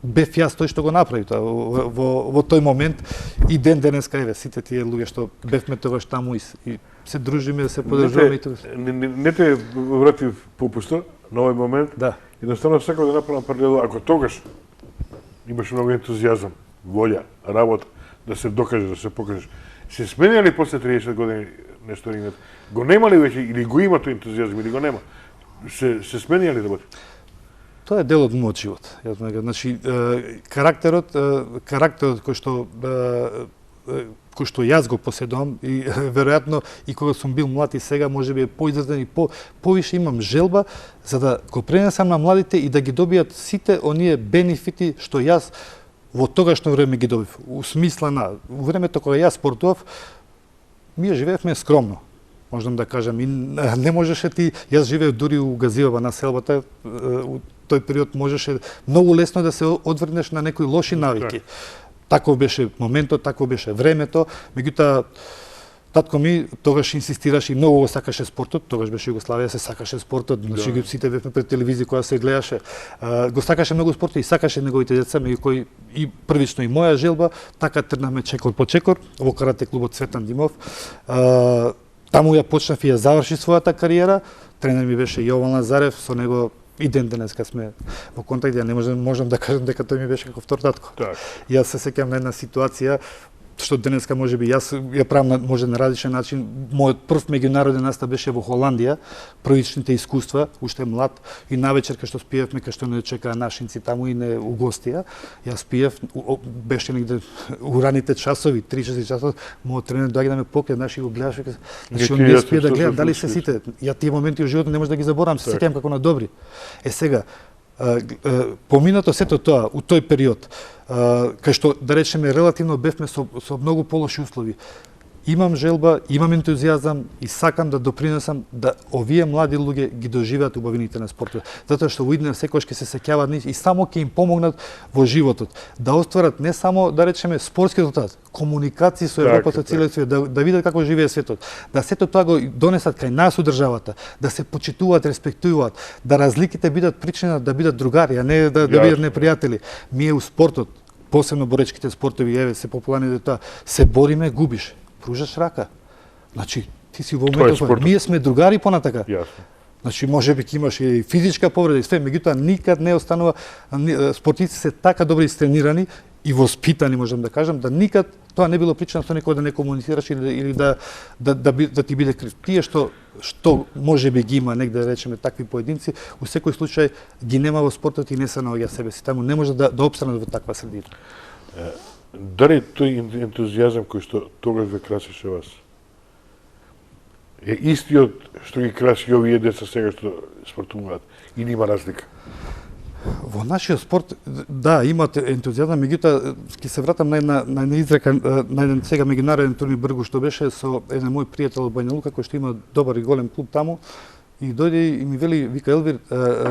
бев јас тој што го направи тоа во тој момент и денеска еве сите тие луѓе што бевме тогаш таму и се дружиме, се поддржуваме и тоа. Не те вратив попуста на овој момент. Да. Едноставно сакам да направам паралела, ако тогаш имаш многу ентузијазам, волја, работа да се докажеш, да се покажеш. Се сменја ли после 30 години нешто рингот? Го нема ли веќе или го има тој ентузијазам или го нема? Се сменја ли работа? Тоа е дел од мојот живот. Значи, карактерот кој што јас го поседувам и веројатно и кога сум бил млад и сега можеби е поизразен и повише имам желба за да го пренесам на младите и да ги добијат сите оние бенефити што јас во тогашно време ги добив. У смисла на времето кога јас спортував, ние живеевме скромно. Можам да кажам, и не можеше ти, јас живеев дури у Газиева на селбата, у тој период можеше многу лесно да се одврнеш на некои лоши навики. Таков беше моментот, такво беше времето, меѓутоа татко ми тогаш инсистираше и многу го сакаше спортот, тогаш беше Југославија, се сакаше спортот, значи сите бевме пред телевизија која се гледаше. Го сакаше многу спортот и сакаше неговите деца, меѓу кои и првично и моја желба, така тргнавме чекор по чекор во карате клубот Цветан Димов. Таму ја почнав и ја заврши својата кариера. Тренер ми беше Јован Лазарев, со него и денеска сме во контакт, ја не можам да кажам дека тој ми беше како втор татко. Так. Јас се сеќавам на една ситуација што денеска можеби јас ја правам може на различен начин. Мојот прв меѓународен настап беше во Холандија, првичните искуства, уште млад и навечер кај што спиевме, кај што не чекаа нашинци таму и не у гостија. Јас спиев, беше негде у раните часови, 3-4 часот, мојот тренер доаѓа да ме покрие, наши го гледаше, значи он не спие да гледам дали се сите. Ја тие моменти во животот не можам да ги заборавам, се сеќавам како на добри. Сега поминато сето тоа, у тој период, кај што, да речеме, релативно бевме со многу полоши услови. Имам желба, имам ентузијазам и сакам да допринесам да овие млади луѓе ги доживеат убавините на спортот. Затоа што во иднина секојаш ќе се сеќаваат нив и само ќе им помогнат во животот. Да остварат не само, да речеме, спортски резултат, комуникации со Европа, со целиот свет, да видат како живее светот, да сето тоа го донесат кај нас у државата, да се почитуваат, респектуваат, да разликите бидат причина да бидат другари, а не да бидат непријатели. Ние у спортот, посебно боречките спортови, еве се популарни тоа, се бориме, губиш. Пружаш рака. Значи, ти си во моментот, ние сме другари понатака. Јасно. Значи, можеби ќе имаш и физичка повреда и све, меѓутоа никад не останува, спортисти се така добро истренирани и воспитани, можам да кажам, да никад тоа не било причина со некој да не комуницираш или да ти биде крив. Тие што можеби ги има негде, да речеме, такви поединци, у секој случај ги нема во спортот и не се наоѓа себе си. Таму не може да опстанат во таква средина. Дали тој ентузијазам кој што тогаш ве красеше вас е истиот што ги краси овие деца сега што спортуваат или има разлика? Во нашиот спорт, да, имате ентузијазам, меѓутоа ќе се вратам на една изрека, на еден сега меѓународен турнир Бргу што беше со еден мој пријател од Бања Лука кој што има добар и голем клуб таму и дојде и ми вели, вика Елвир,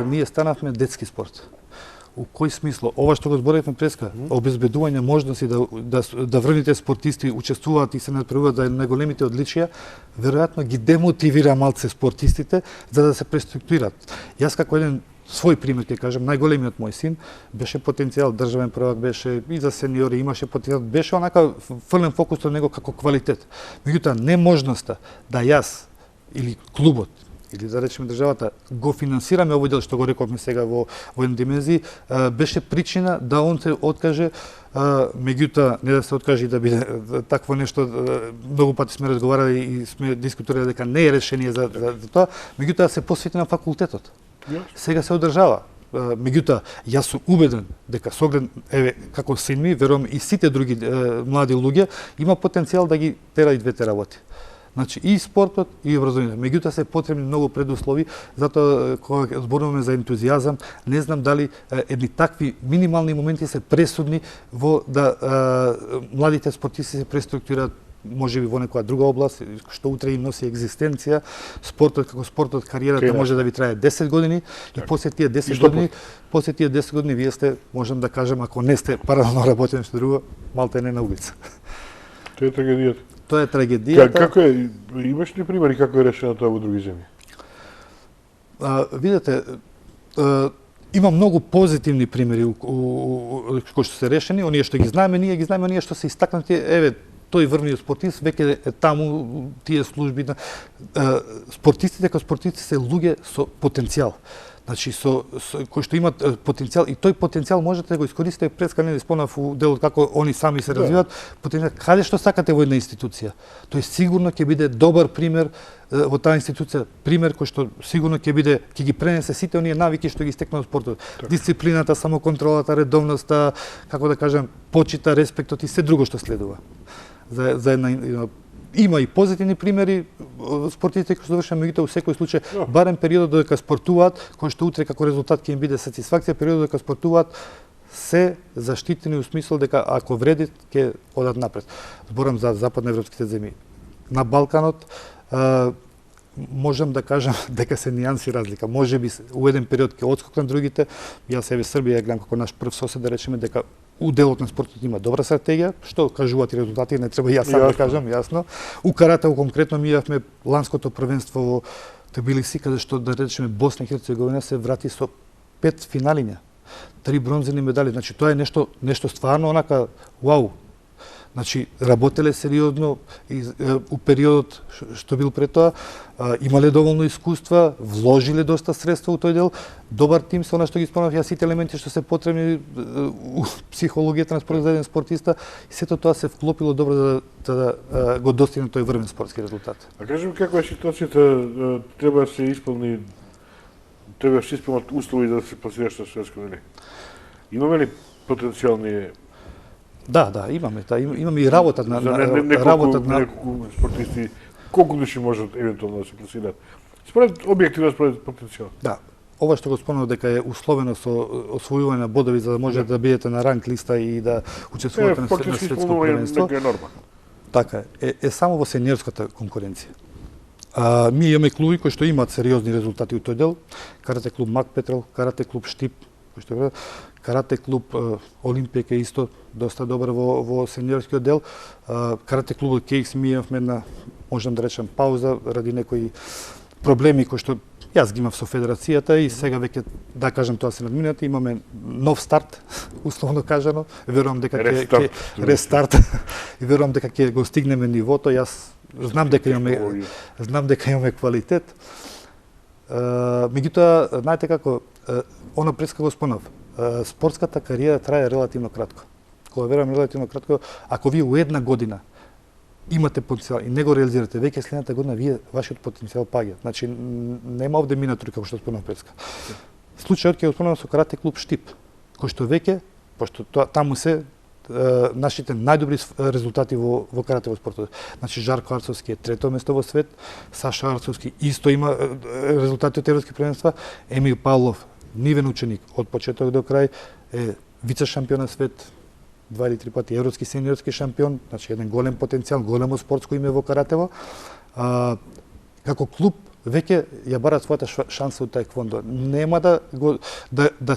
ние станавме детски спорт. У кој смисло? Ова што го зборевме преска, обезбедување можности да врвните спортисти учествуваат и се надпреваруваат за најголемите одличија, веројатно ги демотивира малце спортистите за да се преструктурират. Јас како еден свој пример ќе кажам, најголемиот мој син беше потенцијал, државен prvак беше и за сениори, имаше потенцијал, беше онака фрлен фокус на него како квалитет. Меѓутоа неможноста да јас или клубот или да речеме државата го финансираме овој дел што го рековме сега во една димензија, беше причина да он се откаже, меѓутоа не да се откаже и да биде такво нешто, многу пати сме разговарали и сме дискутирали дека не е решение за тоа, меѓутоа се посвети на факултетот. Сега се одржава. Меѓутоа, јас сум убеден дека со оглед, еве, како син ми, верувам и сите други млади луѓе, има потенцијал да ги тера и двете работи. Значи и спортот и образованието. Меѓутоа се потребни многу предуслови, затоа кога зборуваме за ентузијазам, не знам дали едни такви минимални моменти се пресудни во да младите спортисти се преструктурираат можеби во некоја друга област, што утре им носи екзистенција. Спортот како спортот, кариерата може да ви трае 10 години и после тие 10 години вие сте, можам да кажем, ако не сте паралелно работени што друго, малте не на улица. Тоа е трагедијата. Тоа е трагедијата. Како е, имаш ли примери како е решено тоа во други земји? Видете, има многу позитивни примери кои што се решени, оние што ги знаеме, ние ги знаеме, оние што се истакнати, еве, тој врвниот спортист веќе е таму, тие служби на спортистите како спортисти се луѓе со потенцијал. Значи кои што имат потенцијал и тој потенцијал можете да го искористите пред кога не спомнав у делот како они сами се развиваат, потенцијал каде што сакате во една институција. Тој сигурно ќе биде добар пример во таа институција, пример кој што сигурно ќе ги пренесе сите оние навики што ги стекнал спортот. Дисциплината, самоконтролата, редовноста, како да кажем, почита, респектот и се друго што следува. За една има и позитивни примери спортистите кои што завршат, меѓутоа во секој случај барем периодот додека спортуваат, кој што утре како резултат ќе им биде сатисфакција, периодот додека спортуваат се заштитени у смисол дека ако вредит ќе одат напред. Зборам за западноевропските земји. На Балканот можам да кажам дека се нијанси разлика. Можеби у еден период ќе отскокнат другите. Јас себе Србија гледам како наш прв сосед, да речеме дека у делот на спортот има добра стратегија, што кажуваат и резултати, не треба јас сам да кажам, јасно. У каратео конкретно ми јавме ланското првенство во Тбилиси, каде што, да речеме, Босна и Херцеговина се врати со 5 финалиња, 3 бронзени медали. Значи тоа е нешто стварно онака вау. Значи, работеле сериозно у периодот што бил пред тоа, имале доволно искуства, вложиле доста средства у тој дел, добар тим со она што ги спомнав ја, сите елементи што се потребни у психологијата на спортот за еден спортиста, и сето тоа се вклопило добро да го достигне тој врвен спортски резултат. А кажем каква е ситуацијата, треба да се исполнат услови да се пласираш на светско ниво. Имаме ли потенцијални? Да, имаме и работат на неколку спортисти, колку души можат евентуално да се пласираат? Според објективно, според потенцијал. Да. Ова што го спомнав дека е условено со освојување на бодови за да можете да бидете на ранг листа и да учествувате на светско првенство. Е норма. Така е само во сениорската конкуренција. Ние имаме клуби кои што имаат сериозни резултати у тој дел. Карате клуб Мак Петрол, карате клуб Штип, кој што карате клуб Олимпијка е исто доста добар во сениорскиот дел. Карате клубот Кейкс ми имавме една, можам да речем, пауза ради некои проблеми кои што јас ги имав со федерацијата и сега веќе, да кажем, тоа се надминати, имаме нов старт, условно кажано. Верувам дека ќе рестарт и верувам дека ќе го стигнеме нивото. Јас знам дека имаме квалитет. Меѓутоа, знаете како, она преска го спомнав, спортската кариера трае релативно кратко. Кога верувам релативно кратко, ако вие у една година имате потенцијал и не го реализирате, веќе следната година вие вашиот потенцијал паѓа. Значи нема овде минатури како што спомнав преска. Случајот ќе го спомнам со карате клуб Штип, кој што веќе, пошто таму се нашите најдобри резултати во карате во спортот. Значи Жарко Арцовски е трето место во свет, Саша Арцовски исто има резултати од европски првенства, Емил Павлов, нивен ученик од почеток до крај, е вице шампион на свет, 2 или 3 пати европски сениорски шампион, значи еден голем потенцијал, големо спортско име во каратево. Како клуб веќе ја барат својата шанса од таеквондо. Нема да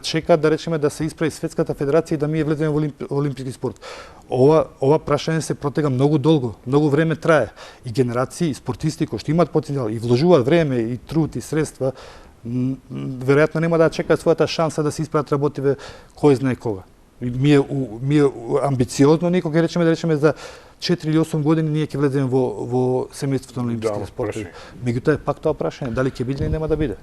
чека, да речеме, да се исправи светската федерација и да ми влеземе во олимписки спорт. Ова прашање се протега многу долго, многу време трае. И генерации, и спортисти кои што имаат потенцијал и вложуваат време и труд и средства, веројатно нема да чекаат својата шанса да се исправат работиве кој знае кога. Ми е амбициозно некој ќе речеме, да речеме за 4 или 8 години ние ќе влеземе во семејството на олимписките спортови. Меѓутоа е пак тоа прашање, дали ќе биде или нема да биде.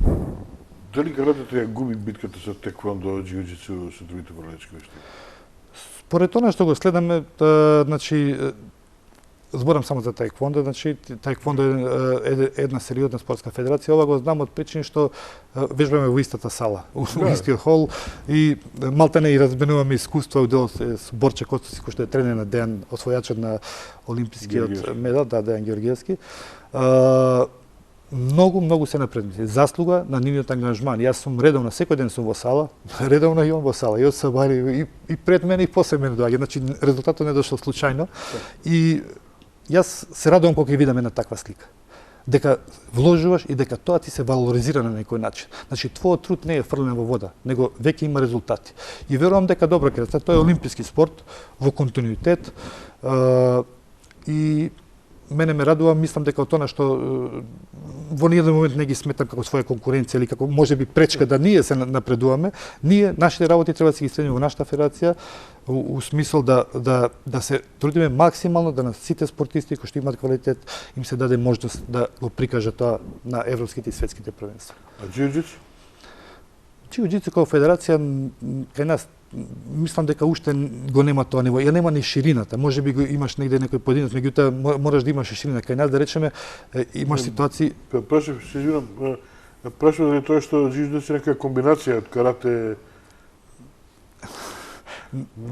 Дали каратето ја губи битката со теквондо, џиу-џитсу, со другите борелички вештини? Според тоа што го следаме, значи зборам само за таеквондо, значи таеквондо е една сериозна спортска федерација. Ова го знам од причини што вежбаме во истата сала, во истиот хол и малтене и разменуваме искуства од со Борче Костоци кој што е тренер на Дејан, освојачот на олимпискиот медал, да, Дејан Георгиевски. Многу се напредници. Заслуга на нивниот ангажман. Јас сум редовно, секој ден сум во сала, редовно и он во сала. И од Сабари, и пред мене, и после мене доаѓа. Значи, резултатот не дошол случајно. И јас се радувам кога ќе видам една таква слика. Дека вложуваш и дека тоа ти се валоризира на некој начин. Значи, твојот труд не е фрлен во вода, него веќе има резултати. И верувам дека добро ќе тоа е олимписки спорт во континуитет. И мене ме радува, мислам дека тоа што во ниеден момент не ги сметам како своја конкуренција или како можеби пречка да ние се напредуваме, ние нашите работи треба да се ги следиме во нашата федерација у смисол да се трудиме максимално да на сите спортисти кои што имаат квалитет им се даде можност да го прикажат тоа на европските и светските првенства. А џиу-џитсу? Џиу-џитсу како федерација кај нас мислам дека уште го нема тоа ниво. Ја нема ни ширината. Можеби го имаш негде некој поединец, меѓутоа мораш да имаш ширина. Кај нас да речеме имаш ситуации. Прашав, се извинам, прашав дали тоа што џиу-џитсу е некоја комбинација од карате.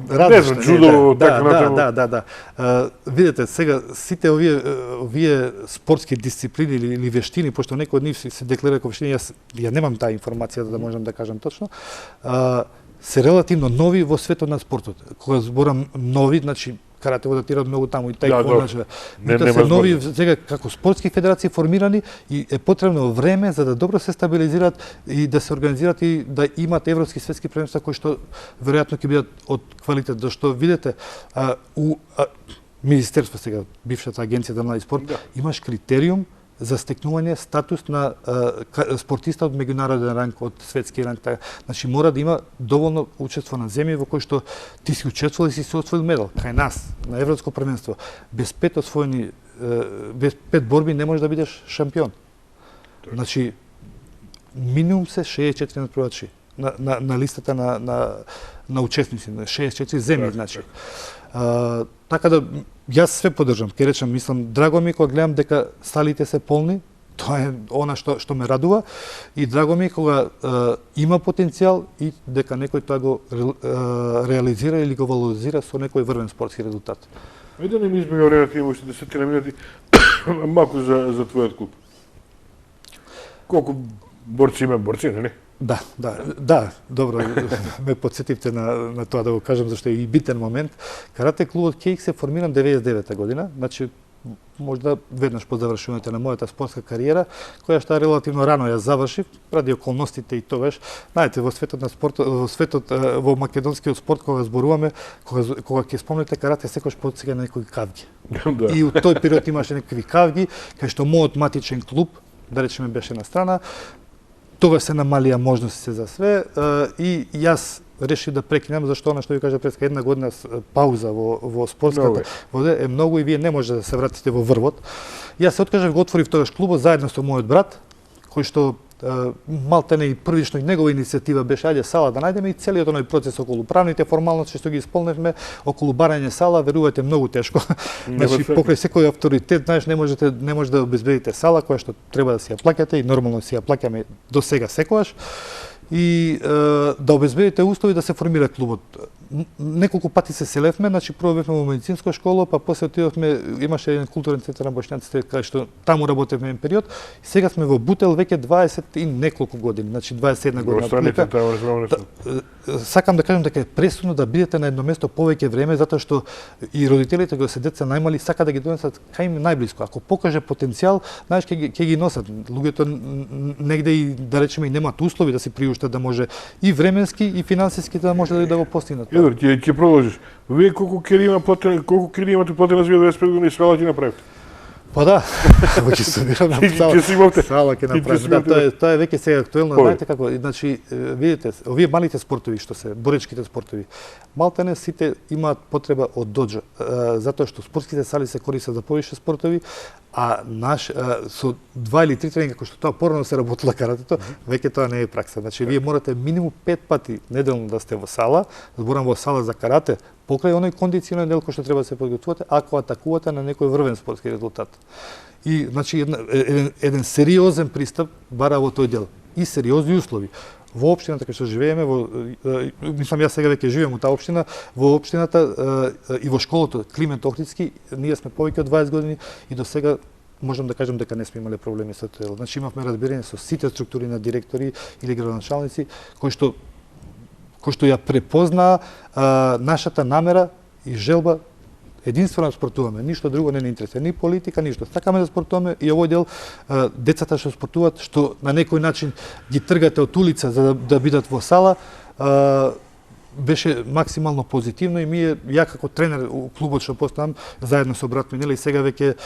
Различно, џудо, така да. Видете, сега сите овие спортски дисциплини или вештини, пошто некој од нив се декларира како вештини, ја немам таа информација да можам да кажам точно, се релативно нови во светот на спортот. Кога зборам нови, значи карате го датира многу таму и таеквондо, значи се нови сега како спортски федерации формирани и е потребно време за да добро се стабилизираат и да се организираат и да имат европски светски првенства кои што веројатно ќе бидат од квалитет, зашто видите у Министерство сега, бившата агенција за млади спорт, имаш критериум за стекнување статус на спортиста од меѓународен ранг, од светски ранг. Значи мора да има доволно учество на земји во кој што ти си учествувал и си освоил медал. Кај нас, на Европско првенство, без 5 освоени, без 5 борби не можеш да бидеш шампион. Значи, минимум се 64 натпревачи на листата на учесници, 64 земји, значи. Така да, јас све поддржам, ќе речам, мислам, драго ми кога гледам дека салите се полни, тоа е она што ме радува, и драго ми кога има потенцијал и дека некој тоа го реализира или го валоризира со некој врвен спортски резултат. Ајде да не ми избега времето, има уште 10 минути, малку за твојот клуб. Колку борци има борци, нели? Да, добро, ме подсетивте на тоа да го кажам, зашто е и битен момент. Карате клубот Кейк се формиран 99-та година, значи можда веднаш по завршувањето на мојата спортска кариера, која што релативно рано ја завршив, ради околностите и тогаш. Знаете, во светот на спортот, во македонскиот спорт, кога зборуваме, кога ќе спомнете карате, секојаш потсеќа на некои кавги. И у тој период имаше некои кавги, кај што мојот матичен клуб, да речеме, беше на страна. Тогаш се намалија можности за све и јас решив да прекинам, зашто она што ви кажа преска една година пауза во спортската вода е многу и вие не може да се вратите во врвот. Јас се откажав, го отворив тогаш клубот заедно со мојот брат, кој што малтене и првично и негова иницијатива беше ајде сала да најдеме и целиот оној процес околу правните формалности што ги исполневме, околу барање сала, верувате, многу тешко. Значи покрај секој авторитет, знаеш, не може да обезбедите сала која што треба да си ја плаќате и нормално си ја плаќаме до сега секогаш. И да обезбедите услови да се формира клубот. Неколку пати се селевме, значи прво бевме во медицинска школа, па после отидовме, имаше еден културен центар на боšnjаците кај што таму работевме еден период. Сега сме во Бутел веќе 20 и неколку години, значи 21 година. Сакам да кажам дека е пресудно да бидете на едно место повеќе време, затоа што и родителите кога се деца најмали сака да ги донесат кај им најблиско. Ако покаже потенцијал, знаеш ќе ги носат. Луѓето негде и да речеме и немаат услови да се приуштат да може и временски и финансиски да може да го постигнат. Едор, ќе продолжиш. Вие колку кери имате платено за 25 години свела ќе направите? Па да, ќе студирам на Ќе си имавте. сала ќе направам. Да, тоа е веќе сега актуелно. Знаете како, значи видите, овие малите спортови што се боречките спортови, малтене сите имаат потреба од доџа, затоа што спортските сали се користат за повише спортови, а со 2 или 3 тренинга, како што тоа порано се работело каратето, веќе тоа не е пракса. Значи вие морате минимум 5 пати неделно да сте во сала, зборам во сала за карате, покрај оној кондиционален дел кој што треба да се подготвувате, ако атакувате на некој врвен спортски резултат. И значи еден сериозен пристап бара во тој дел и сериозни услови. Во општината кај што живееме, мислам јас сега веќе живеем во таа општина, во општината и во школото Климент Охридски, ние сме повеќе од 20 години и до сега можам да кажам дека не сме имале проблеми со тоа. Значи имавме разбирање со сите структури на директори или градоначалници кои што ја препознаа нашата намера и желба единствено да спортуваме, ништо друго не ни интересува, ни политика, ништо. Сакаме да спортуваме и овој дел децата што спортуваат, што на некој начин ги тргате од улица за да бидат во сала, беше максимално позитивно и ја како тренер у клубот што постојам, заедно со брат ми, и сега веќе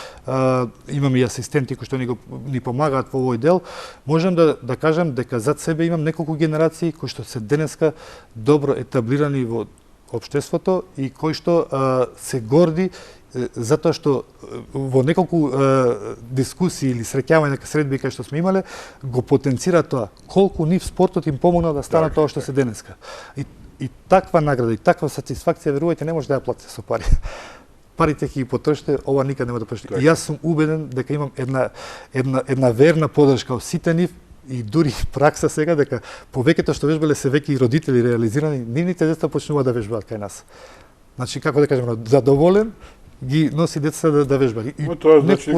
имаме и асистенти кои што ни помагаат во овој дел, можам да кажам дека зад себе имам неколку генерации кои што се денеска добро етаблирани во општеството и кој што се горди затоа што во неколку дискусии или среќавања средби кај што сме имале, го потенцира тоа колку нив спортот им помогна да стана тоа што се денеска. И таква награда и таква сатисфакција, верувајте, не може да ја платите со пари. Парите ќе ги потрошите, ова никад нема да потрошите. И јас сум убеден дека имам една верна поддршка од сите нив и дури пракса сега дека повеќето што вежбале се веќе и родители реализирани, нивните деца почнуваат да вежбаат кај нас. Значи како да кажеме, задоволен ги носи децата да вежбаат. И тоа значи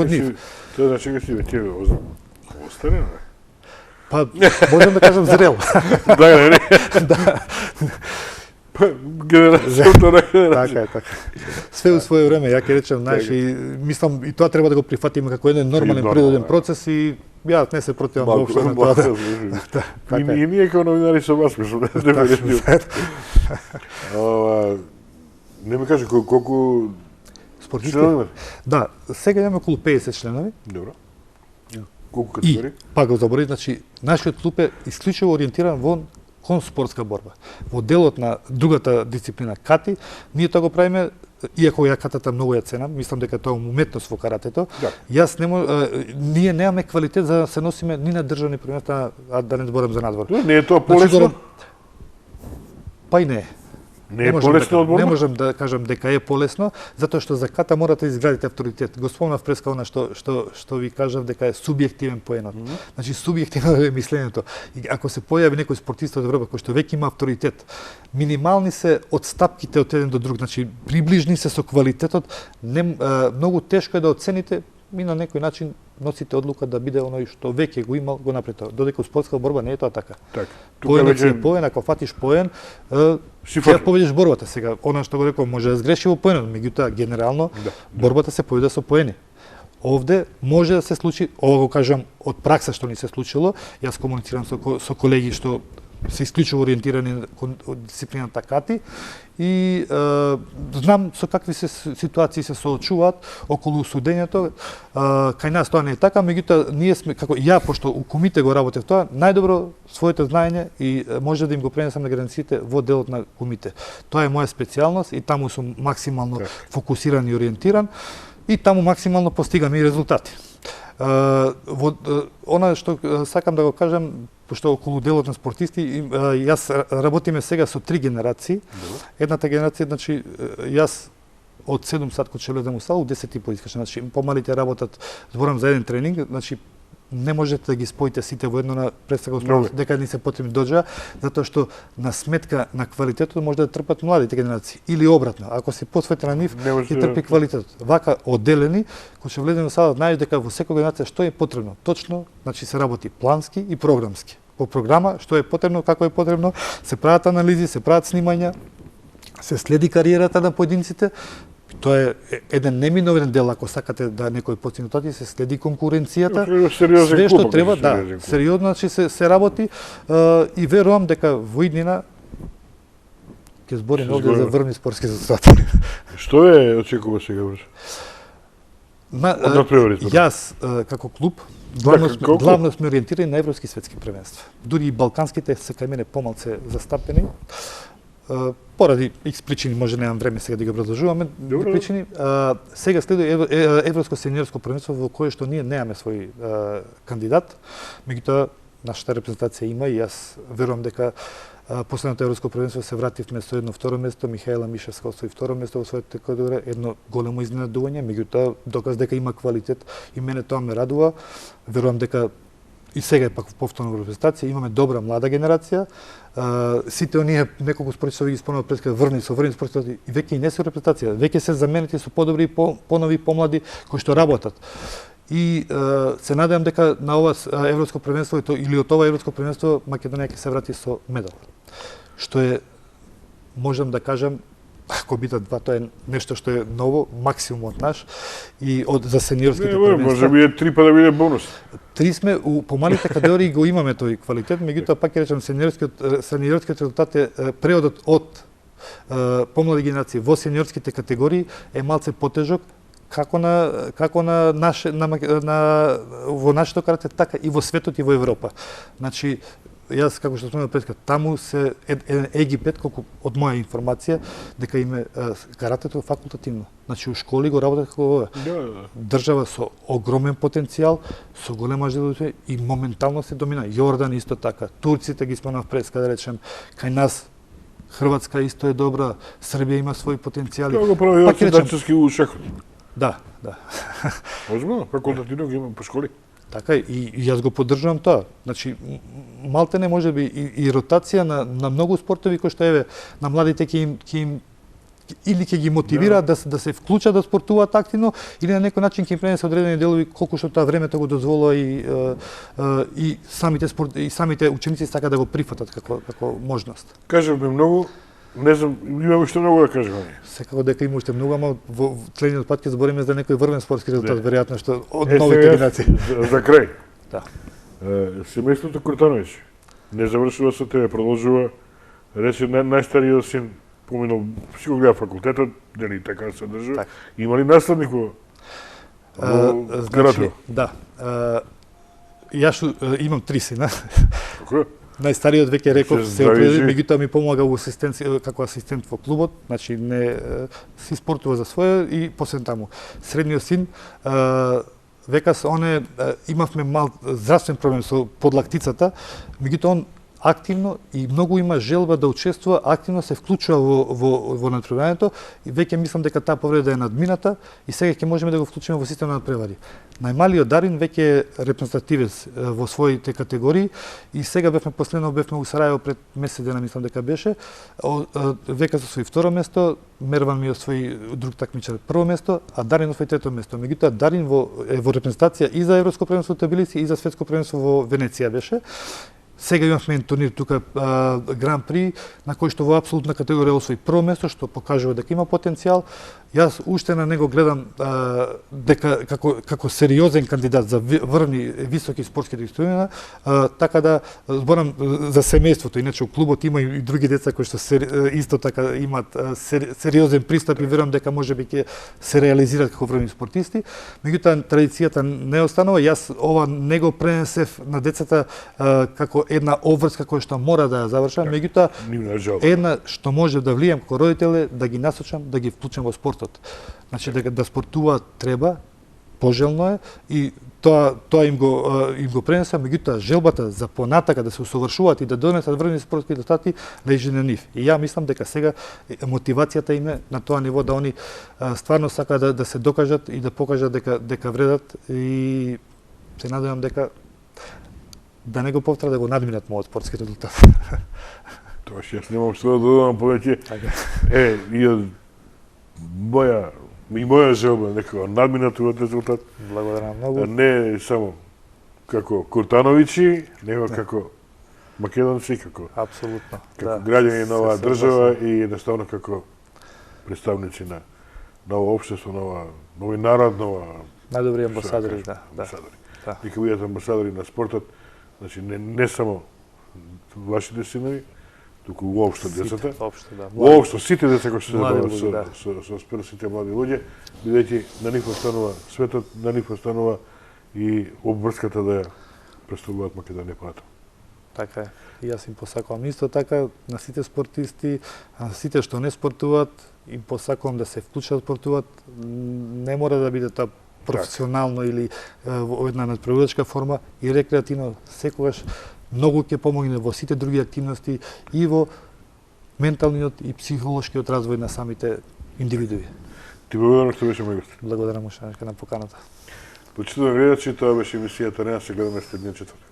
дека си веќе остарен. Па можам да кажам зрел. Да. Генерацијата на генерација. Така. Све у свое време, ја ќе речем, знаеш, и мислам и тоа треба да го прифатиме како еден нормален природен процес и јас не се противам воопшто на тоа. И ние како новинари со вас, што не ми кажи колку спортисти? Да, сега имаме околу 50 членови. Добро. Колку категории? Пак го заборав, значи нашиот клуб е исклучиво ориентиран кон спортска борба. Во делот на другата дисциплина кати, ние тоа го правиме, иако ја катата многу ја ценам, мислам дека тоа е уметност во каратето. Да. Ние немаме квалитет за да се носиме ни на државни првенства, а да не зборам за надвор. Не е тоа полесно? Па и не е. Не е полесно од борба? Не можам да кажам дека е полесно, затоа што за ката морате да изградите авторитет. Го спомнав преска она што ви кажав дека е субјективен поенот. Значи субјективно е мислењето. И ако се појави некој спортист од Европа кој што веќе има авторитет, минимални се одстапките од еден до друг, значи приближни се со квалитетот, многу тешко е да оцените и на некој начин носите одлука да биде оној што веќе го имал, го направи. Додека у спортска борба не е тоа така. Поенот си поен, ако фатиш поен, ќе победиш борбата. Сега, она што го рекол, може да сгреши во поенот, меѓутоа генерално борбата се победа со поени. Овде може да се случи, ова го кажам од пракса што ни се случило, јас комуницирам со колеги што се исклучиво ориентирани кон дисциплината кати и знам со какви ситуации се соочуваат околу судењето. Кај нас тоа не е така, меѓутоа ние сме како ја, пошто у кумите го работев тоа, најдобро своето знаење и може да им го пренесам на границите во делот на кумите. Тоа е моја специјалност и таму сум максимално фокусиран и ориентиран и таму максимално постигам и резултати. Она што сакам да го кажам, пошто околу делот на спортисти, јас работиме сега со 3 генерации. Едната генерација, значи, јас од 7 сат кога ќе влезам у сала, у 10:30 искаш. Значи, помалите работат, зборам за еден тренинг, значи, не можете да ги споите сите во едно на представа дека ни се потребни доџа, затоа што на сметка на квалитетот може да трпат младите генерации или обратно. Ако се посвети на нив, ќе трпи квалитетот. Вака одделени, кога ќе влеземе во сала, знаеш дека во секоја генерација што е потребно. Точно, значи се работи плански и програмски. По програма што е потребно, како е потребно, се прават анализи, се прават снимања, се следи кариерата на поединците. Тоа е еден неминовен дел, ако сакате да некој постигне тоа, се следи конкуренцијата. Све што треба, да, сериозно значи се работи и верувам дека во иднина ќе збориме овде за врвни спортски резултати. Што е очекува сега? Од надпревари зборам. Јас како клуб главно како главно сме ориентирани на европски светски првенства. Дури и балканските се кај мене помалце застапени. Поради X причини, може немам време сега да ги образложуваме, причини. Сега следува Европско сениорско првенство во кое што ние немаме свој кандидат, меѓутоа нашата репрезентација има и јас верувам дека последното европско првенство се вративме со едно второ место, Михаела Мишевска освои второ место во својата категорија, едно големо изненадување, меѓутоа доказ дека има квалитет и мене тоа ме радува. Верувам дека и сега е пак повторно во репрезентација, имаме добра млада генерација. Сите оние неколку спортисти што ги спомнав пред врни спортисти и веќе и не се репрезентација, веќе се заменети со подобри, понови, помлади кои што работат. И се надевам дека на ова европско првенство или од ова европско првенство Македонија ќе се врати со медал. Што е, можам да кажам, ако бидат два, тоа е нешто што е ново, максимумот наш и за сениорските првенства. Може би е 3 па да биде бонус. 3 сме у помалите категории го имаме тој квалитет, меѓутоа пак ќе речам сениорскиот резултат е преодот од помлади генерации во сениорските категории е малце потежок како на во нашето карате, така и во светот и во Европа. Значи, јас како што спомнав пред таму се Египет, колку од моја информација, дека име каратето факултативно. Значи у школи го работат како ова. Држава со огромен потенцијал, со голема желба и моментално се домина. Јордан исто така, турците ги спомнав пред, да речем, кај нас Хрватска исто е добра, Србија има своји потенцијали. Тоа го прави дачески у шахот. Да. Можемо, факултативно ги има по школи. Така и јас го поддржувам тоа. Значи малтене можеби и ротација на многу спортови кои што еве на младите ќе им или ќе ги мотивира да се вклучат да спортуваат активно или на некој начин ќе им пренесе одредени делови колку што тоа времето го дозволува и самите ученици сака да го прифатат како можност. Кажавме многу. Не знам, има уште многу да кажеме. Секако дека има уште многу, ама во следниот пат ќе збориме за некој врвен спортски резултат, веројатно што од новите генерации. За крај. Да. Семејството Куртановиќ не завршува со тебе, продолжува. Рече најстариот син поминал, си го гледа факултетот, дали така се држува. Има ли наследник во карате? Да. Јас имам 3 сина. Како? Најстариот веќе реков се определи, меѓутоа ми помага во како асистент во клубот, значи не си спортува за своје и после таму. Средниот син векас имавме мал здравствен проблем со подлактицата, меѓутоа он активно и многу има желба да учествува, активно се вклучува во надпреварењето и веќе мислам дека таа повреда е надмината и сега ќе можеме да го вклучиме во системот на надпревари. Најмалиот Дарин веќе е репрезентативец во своите категории и сега бевме у Сарајево пред месец дена, мислам дека беше, века освои второ место, Мерван ми освои друг такмичар прво место, а Дарин освои трето место. Меѓутоа Дарин е во репрезентација и за европско првенство во Тбилиси и за светско првенство во Венеција беше. Сега имавме турнир тука Гран При на кој што во апсолутна категорија освои прво место, што покажува дека има потенцијал. Јас уште на него гледам дека како сериозен кандидат за врвни високи спортски достигнувања, така да зборам за семејството. Иначе у клубот има и други деца кои што исто така имаат сериозен пристап и верувам дека можеби ќе се реализираат како врвни спортисти. Меѓутоа традицијата не останува. Јас ова не го пренесев на децата како една обврска која што мора да ја завршам, меѓутоа една што може да влијам како родител е да ги насочам, да ги вклучам во спортот. Значи дека да спортуваат треба, пожелно е и тоа им го пренесам, меѓутоа желбата за понатака да се усовршуваат и да донесат врвни спортски резултати лежи на нив. И ја мислам дека сега мотивацијата им е на тоа ниво да они стварно сакаат да се докажат и да покажат дека вредат и се надевам дека да не го повтора да го надминат мојот спортски резултат. Тоа јас немам што да додадам повеќе. И моја желба некако надминат овој резултат. Благодарам многу. Не само како Куртановиќи, него како македонци, како апсолутно. Како граѓани на оваа држава и едноставно како представници на ново општество, нови народ, најдобри амбасадори, да. Нека бидат амбасадори на спортот, значи не само вашите синови, туку уопшто децата. Општо, да. Уопшто сите деца кои се Млади забават луѓе, да. со спорт, сите млади луѓе, бидејќи на нив останува светот, на нив останува и обврската да ја представуваат Македонија понатаму. Така е. И јас им посакувам исто така на сите спортисти, а на сите што не спортуваат, им посакувам да се вклучат спортуваат, не мора да биде тоа професионално или во една надпреварувачка форма и рекреативно, секогаш многу ќе помогне во сите други активности и во менталниот и психолошкиот развој на самите индивидуи. Ти благодарам што беше мој гост. Благодарам уште на поканата. Почитувани гледачи, тоа беше емисијата, не се гледаме следниот четвртак.